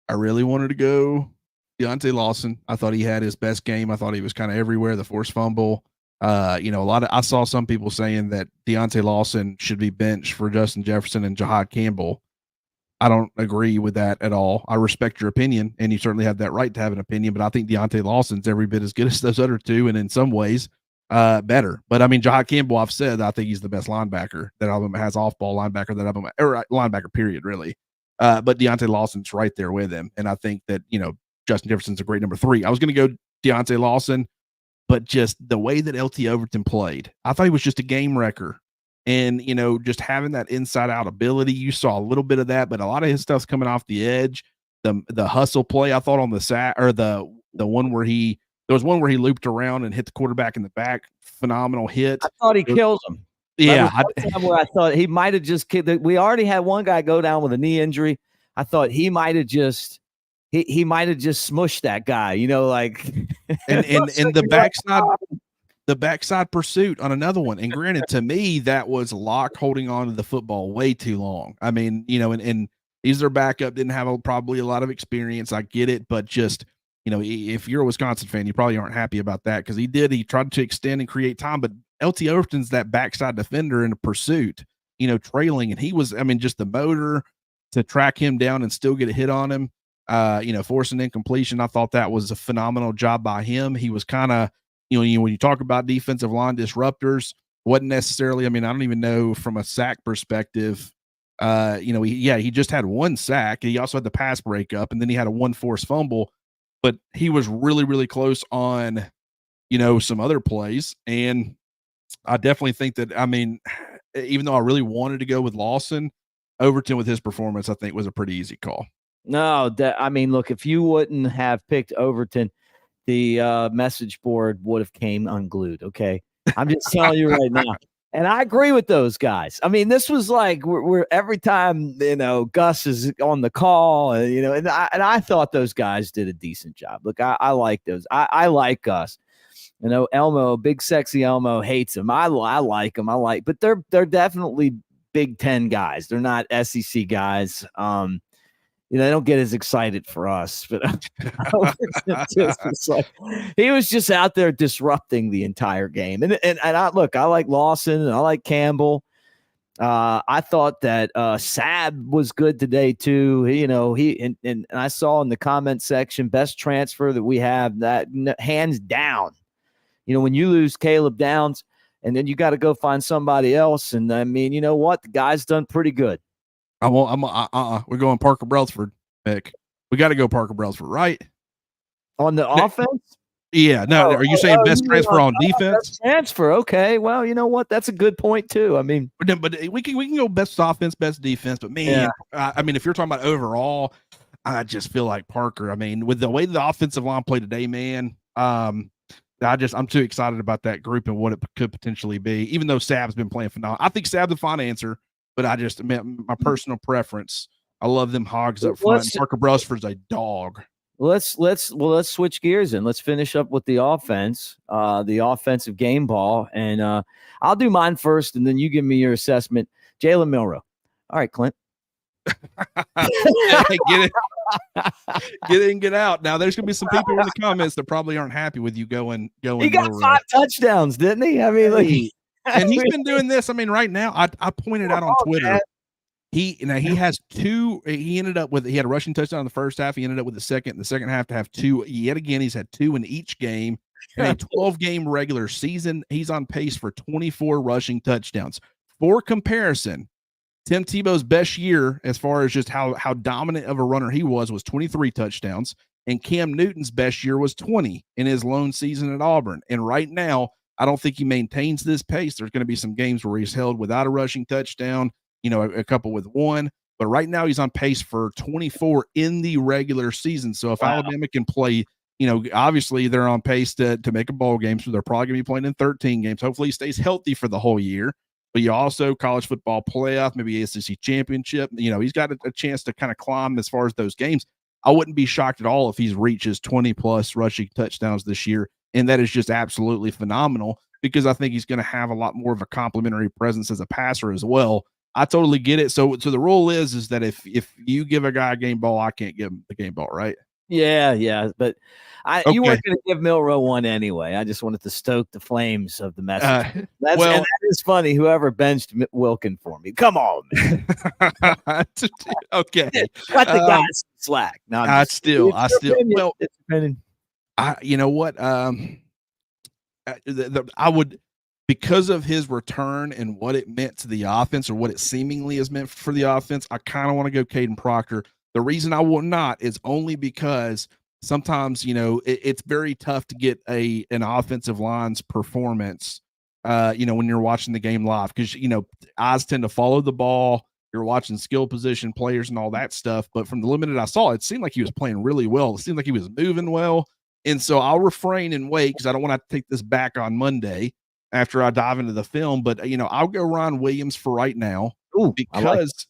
I really wanted to go Deontay Lawson. I thought he had his best game. I thought he was kind of everywhere. The forced fumble. I saw some people saying that Deontay Lawson should be benched for Justin Jefferson and Jahad Campbell. I don't agree with that at all. I respect your opinion, and you certainly have that right to have an opinion, but I think Deontay Lawson's every bit as good as those other two, and in some ways better. But I mean, Jahad Campbell, I've said, I think he's the best linebacker that Alabama has, off-ball linebacker that Alabama, or linebacker period, really. But Deontay Lawson's right there with him, and I think that, Justin Jefferson's a great number 3. I was going to go Deontay Lawson, but just the way that LT Overton played, I thought he was just a game wrecker. And, just having that inside out ability, you saw a little bit of that, but a lot of his stuff's coming off the edge. The hustle play, I thought on the sack, or the one where there was one where he looped around and hit the quarterback in the back. Phenomenal hit. I thought he killed him. Yeah. Where I thought he might have just killed. We already had one guy go down with a knee injury. I thought he might have just, he might have just smushed that guy, and the backside pursuit on another one. And granted, to me, that was Locke holding on to the football way too long. I mean, and he's their backup, didn't have probably a lot of experience. I get it, but just, if you're a Wisconsin fan, you probably aren't happy about that, because he tried to extend and create time, but LT Overton's that backside defender in a pursuit, trailing, and he was, just the motor to track him down and still get a hit on him, forcing incompletion. I thought that was a phenomenal job by him. He was kind of, when you talk about defensive line disruptors, wasn't necessarily, I don't even know from a sack perspective, he just had one sack. He also had the pass breakup, and then he had a one forced fumble, but he was really, really close on, some other plays. And I definitely think that, even though I really wanted to go with Lawson, Overton with his performance, I think was a pretty easy call. No, look, if you wouldn't have picked Overton, the message board would have came unglued. Okay. I'm just telling you right now. And I agree with those guys. This was like, we're every time, Gus is on the call, and I thought those guys did a decent job. Look, I like those. I like Gus. Elmo, big sexy Elmo hates him. I like him. But they're definitely Big Ten guys. They're not SEC guys. They don't get as excited for us, but he was just out there disrupting the entire game. And I like Lawson and I like Campbell. I thought that Saab was good today too. And I saw in the comment section, best transfer that we have, that hands down. When you lose Caleb Downs and then you got to go find somebody else. And you know what? The guy's done pretty good. We're going Parker Brailsford, Mick. We got to go Parker Brailsford, right? On the offense? Yeah. No, are you saying best transfer on defense? Best transfer. Okay. Well, you know what? That's a good point too. But we can go best offense, best defense. But man, if you're talking about overall, I just feel like Parker. With the way the offensive line played today, man, I'm too excited about that group and what it could potentially be. Even though Saab's been playing phenomenal, I think Saab's the fine answer. But my personal preference, I love them hogs up front. Parker Brailsford's a dog. Let's switch gears and let's finish up with the offense, the offensive game ball. And I'll do mine first, and then you give me your assessment. Jalen Milroe. All right, Clint. Get in and get out. Now, there's going to be some people in the comments that probably aren't happy with you going. He got Milroe. 5 touchdowns, didn't he? And he's been doing this. Right now, I pointed out on Twitter. Man. He has 2. He ended up with, he had a rushing touchdown in the first half. He ended up with the second half to have 2. Yet again, he's had 2 in each game. In a 12-game regular season, he's on pace for 24 rushing touchdowns. For comparison, Tim Tebow's best year, as far as just how dominant of a runner he was 23 touchdowns. And Cam Newton's best year was 20 in his lone season at Auburn. And right now, I don't think he maintains this pace. There's going to be some games where he's held without a rushing touchdown, a couple with one. But right now he's on pace for 24 in the regular season. So if Alabama can play, obviously they're on pace to make a bowl game. So they're probably going to be playing in 13 games. Hopefully he stays healthy for the whole year. But you also college football playoff, maybe SEC championship. He's got a chance to kind of climb as far as those games. I wouldn't be shocked at all if he reaches 20-plus rushing touchdowns this year, and that is just absolutely phenomenal because I think he's going to have a lot more of a complimentary presence as a passer as well. I totally get it. So the rule is that if you give a guy a game ball, I can't give him the game ball, right? Yeah, but you weren't going to give Milroe one anyway. I just wanted to stoke the flames of the message. And that is funny. Whoever benched Wilkin for me, come on, man. Okay, let the guys slack. No, I still, you know what? I would, because of his return and what it meant to the offense, or what it seemingly has meant for the offense, I kind of want to go Caden Proctor. The reason I will not is only because sometimes, it's very tough to get an offensive line's performance, when you're watching the game live, because, eyes tend to follow the ball. You're watching skill position players and all that stuff. But from the limited I saw, it seemed like he was playing really well. It seemed like he was moving well. And so I'll refrain and wait because I don't want to take this back on Monday after I dive into the film. But, I'll go Ron Williams for right now. Ooh, because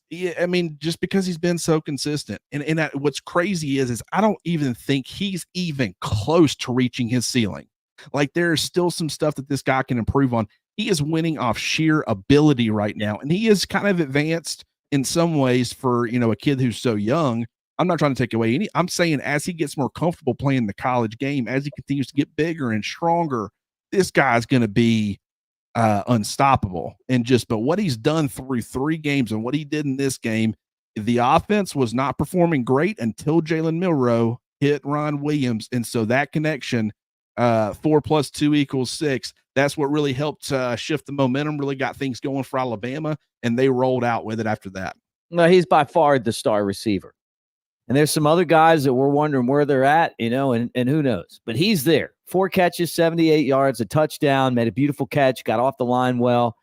just because he's been so consistent. And what's crazy is I don't even think he's even close to reaching his ceiling. Like, there's still some stuff that this guy can improve on. He is winning off sheer ability right now. And he is kind of advanced in some ways for, a kid who's so young. I'm not trying to take away I'm saying as he gets more comfortable playing the college game, as he continues to get bigger and stronger, this guy's going to be unstoppable. But what he's done through 3 games and what he did in this game, the offense was not performing great until Jalen Milroe hit Ron Williams. And so that connection, 4 + 2 = 6, that's what really helped shift the momentum, really got things going for Alabama, and they rolled out with it after that. No, he's by far the star receiver. And there's some other guys that we're wondering where they're at, and who knows. But he's there. 4 catches, 78 yards, a touchdown, made a beautiful catch, got off the line well.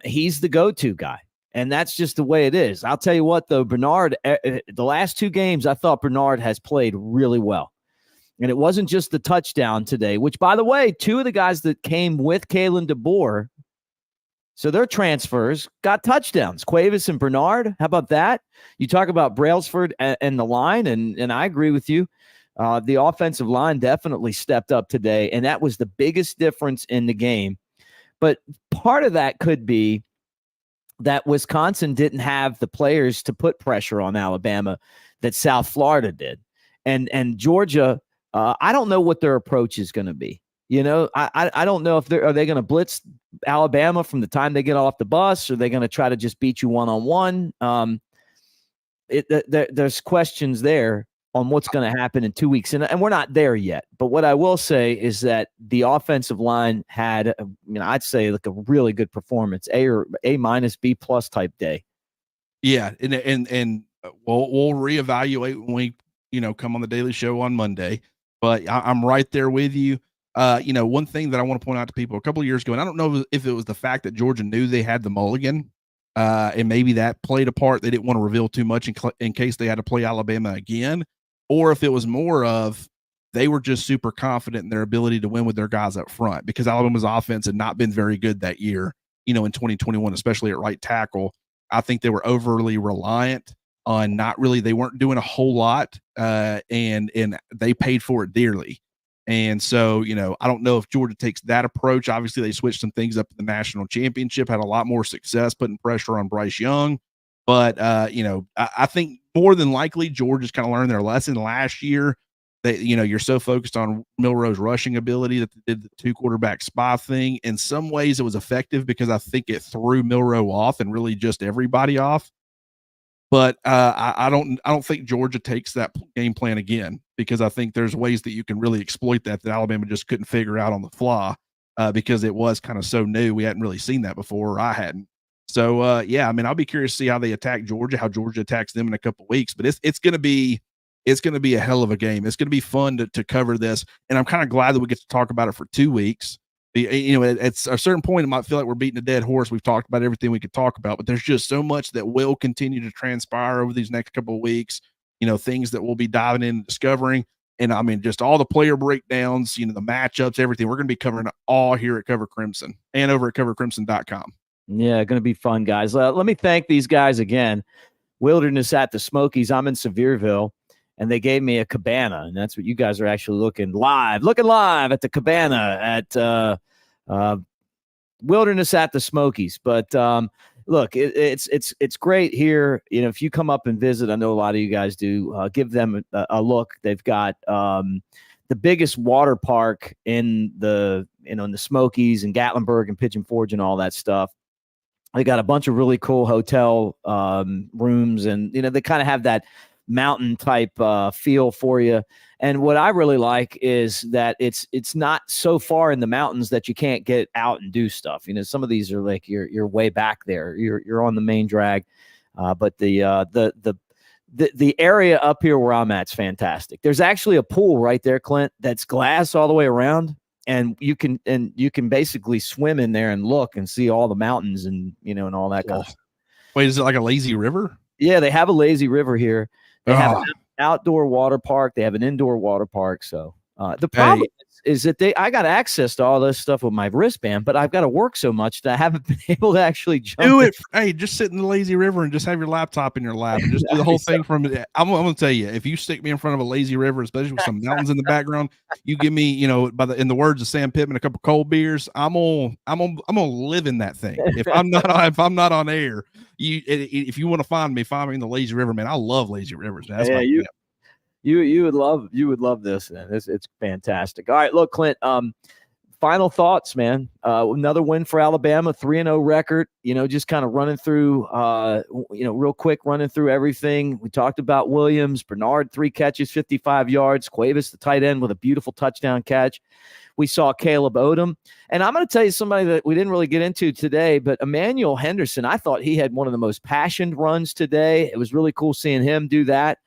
He's the go-to guy. And that's just the way it is. I'll tell you what, though, Bernard, the last 2 games, I thought Bernard has played really well. And it wasn't just the touchdown today, which, by the way, 2 of the guys that came with Kalen DeBoer, so their transfers, got touchdowns. Cuevas and Bernard, how about that? You talk about Brailsford and the line, and I agree with you. The offensive line definitely stepped up today, and that was the biggest difference in the game. But part of that could be that Wisconsin didn't have the players to put pressure on Alabama that South Florida did. And Georgia, I don't know what their approach is going to be. I don't know if are they going to blitz Alabama from the time they get off the bus, or are they going to try to just beat you one-on-one? There's questions there on what's going to happen in 2 weeks. And we're not there yet. But what I will say is that the offensive line had, I'd say like a really good performance, A- B+ type day. Yeah. And we'll reevaluate when we, come on the Daily Show on Monday, but I'm right there with you. One thing that I want to point out to people a couple of years ago, and I don't know if it was the fact that Georgia knew they had the mulligan, and maybe that played a part. They didn't want to reveal too much in case they had to play Alabama again, or if it was more of they were just super confident in their ability to win with their guys up front, because Alabama's offense had not been very good that year, in 2021, especially at right tackle. I think they were overly reliant on they weren't doing a whole lot, and they paid for it dearly. And so, I don't know if Georgia takes that approach. Obviously, they switched some things up in the national championship, had a lot more success putting pressure on Bryce Young. But, I think more than likely Georgia's kind of learned their lesson last year. That, you're so focused on Milroe's rushing ability that they did the 2-quarterback spy thing. In some ways, it was effective because I think it threw Milroe off and really just everybody off. But I don't think Georgia takes that game plan again, because I think there's ways that you can really exploit that Alabama just couldn't figure out on the fly, because it was kind of so new. We hadn't really seen that before, or I hadn't. So, I'll be curious to see how they attack Georgia, how Georgia attacks them in a couple of weeks. But it's going to be It's going to be a hell of a game. It's going to be fun to cover this, and I'm kind of glad that we get to talk about it for 2 weeks. You know, at a certain point, it might feel like we're beating a dead horse. We've talked about everything we could talk about, but there's just so much that will continue to transpire over these next couple of weeks. You know, things that we'll be diving in and discovering. And I mean, just all the player breakdowns, you know, the matchups, everything. We're going to be covering it all here at Cover Crimson and over at covercrimson.com. Yeah, going to be fun, guys. Let me thank these guys again. Wilderness at the Smokies. I'm in Sevierville, and they gave me a cabana, and that's what you guys are actually looking live at the cabana at Wilderness at the Smokies. But look, it's great here. You know, if you come up and visit, I know a lot of you guys do. Give them a look. They've got the biggest water park in the in the Smokies and Gatlinburg and Pigeon Forge and all that stuff. They got a bunch of really cool hotel rooms, and you know they kind of have that mountain type feel for you. And what I really like is that it's not so far in the mountains that you can't get out and do stuff. You know, some of these are like you're way back there. You're on the main drag, but the area up here where I'm at is fantastic. There's actually a pool right there, Clint, that's glass all the way around. And you can basically swim in there and look and see all the mountains and you know and all that kind of stuff. Wait, is it like a lazy river? Yeah, they have a lazy river here. They have an outdoor water park. They have an indoor water park. So the problem is that I got access to all this stuff with my wristband, but I've got to work so much that I haven't been able to actually do it. Hey, just sit in the lazy river and just have your laptop in your lap and just do the whole thing from it. I'm going to tell you, if you stick me in front of a lazy river, especially with some mountains in the background, you give me, you know, in the words of Sam Pittman, a couple cold beers. I'm gonna live in that thing. If I'm not on air, if you want to find me in the lazy river, man. I love lazy rivers. That's You would love this, man. It's fantastic. All right, look, Clint. Final thoughts, man. Another win for Alabama, 3-0 record. You know, just kind of running through. Real quick, running through everything. We talked about Williams, Bernard, 3 catches, 55 yards. Cuevas, the tight end, with a beautiful touchdown catch. We saw Caleb Odom, and I'm going to tell you somebody that we didn't really get into today, but Emmanuel Henderson. I thought he had one of the most passionate runs today. It was really cool seeing him do that.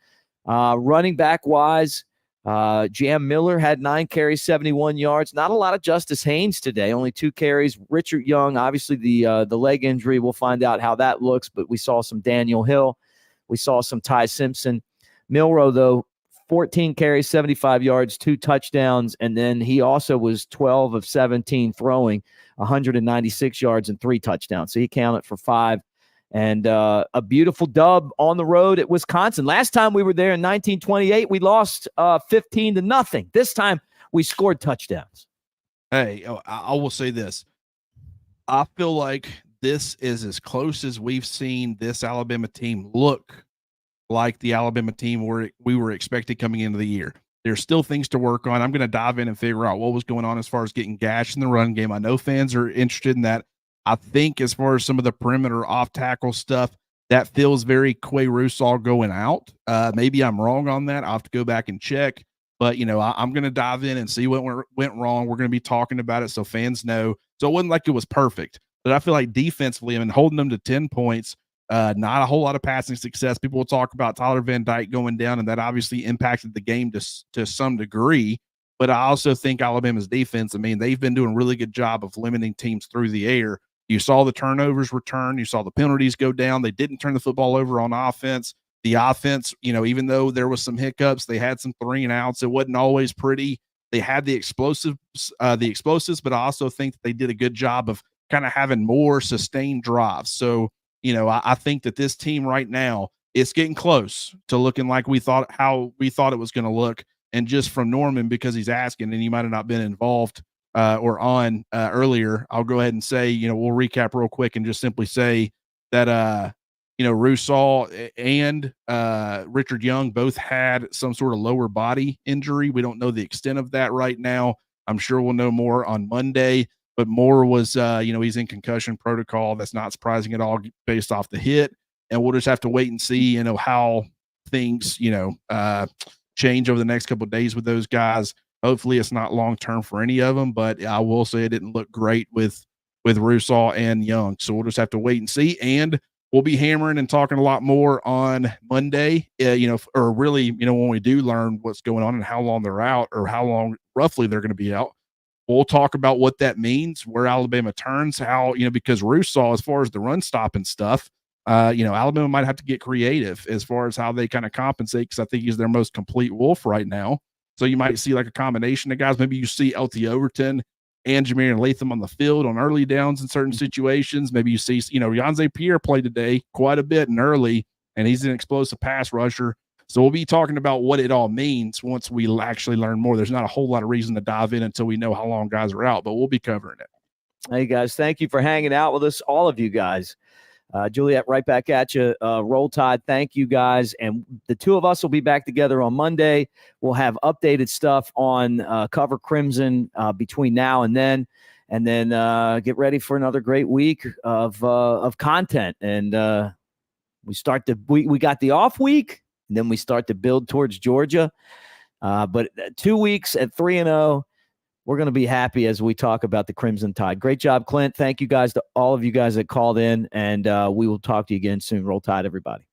Running back wise, Jam Miller had 9 carries, 71 yards. Not a lot of Justice Haynes today, only 2 carries. Richard Young, obviously the leg injury. We'll find out how that looks, but we saw some Daniel Hill. We saw some Ty Simpson. Milroe, though, 14 carries, 75 yards, 2 touchdowns, and then he also was 12 of 17 throwing, 196 yards and 3 touchdowns. So he counted for 5. And a beautiful dub on the road at Wisconsin. Last time we were there in 1928, we lost 15-0. This time we scored touchdowns. Hey, I will say this. I feel like this is as close as we've seen this Alabama team look like the Alabama team we were expected coming into the year. There's still things to work on. I'm going to dive in and figure out what was going on as far as getting gashed in the run game. I know fans are interested in that. I think as far as some of the perimeter off tackle stuff, that feels very Quay Russaw going out. Maybe I'm wrong on that. I'll have to go back and check. But, you know, I'm going to dive in and see what went wrong. We're going to be talking about it so fans know. So it wasn't like it was perfect. But I feel like defensively, I mean, holding them to 10 points, not a whole lot of passing success. People will talk about Tyler Van Dyke going down, and that obviously impacted the game to some degree. But I also think Alabama's defense, I mean, they've been doing a really good job of limiting teams through the air. You saw the turnovers return. You saw the penalties go down. They didn't turn the football over on offense. The offense, you know, even though there was some hiccups, they had some 3-and-outs. It wasn't always pretty. They had the explosives, but I also think that they did a good job of kind of having more sustained drives. So, you know, I think that this team right now, it's getting close to looking like how we thought it was going to look. And just from Norman, because he's asking, and he might have not been involved or on earlier, I'll go ahead and say, you know, we'll recap real quick and just simply say that, you know, Russaw and Richard Young both had some sort of lower body injury. We don't know the extent of that right now. I'm sure we'll know more on Monday, but Moore was, you know, he's in concussion protocol. That's not surprising at all based off the hit. And we'll just have to wait and see, you know, how things, you know, change over the next couple of days with those guys. Hopefully it's not long-term for any of them, but I will say it didn't look great with Russaw and Young. So we'll just have to wait and see. And we'll be hammering and talking a lot more on Monday, or really, when we do learn what's going on and how long they're out or how long roughly they're going to be out. We'll talk about what that means, where Alabama turns, how, because Roos saw as far as the run stop and stuff, Alabama might have to get creative as far as how they kind of compensate, because I think he's their most complete wolf right now. So you might see like a combination of guys. Maybe you see LT Overton and Jamarian Latham on the field on early downs in certain situations. Maybe you see, Yanze Pierre played today quite a bit and early, and he's an explosive pass rusher. So we'll be talking about what it all means once we actually learn more. There's not a whole lot of reason to dive in until we know how long guys are out, but we'll be covering it. Hey, guys, thank you for hanging out with us, all of you guys. Juliet, right back at you. Roll Tide, thank you, guys. And the two of us will be back together on Monday. We'll have updated stuff on Cover Crimson between now and then get ready for another great week of content. And we got the off week. And then we start to build towards Georgia. But 2 weeks at 3-0, we're going to be happy as we talk about the Crimson Tide. Great job, Clint. Thank you guys to all of you guys that called in, and we will talk to you again soon. Roll Tide, everybody.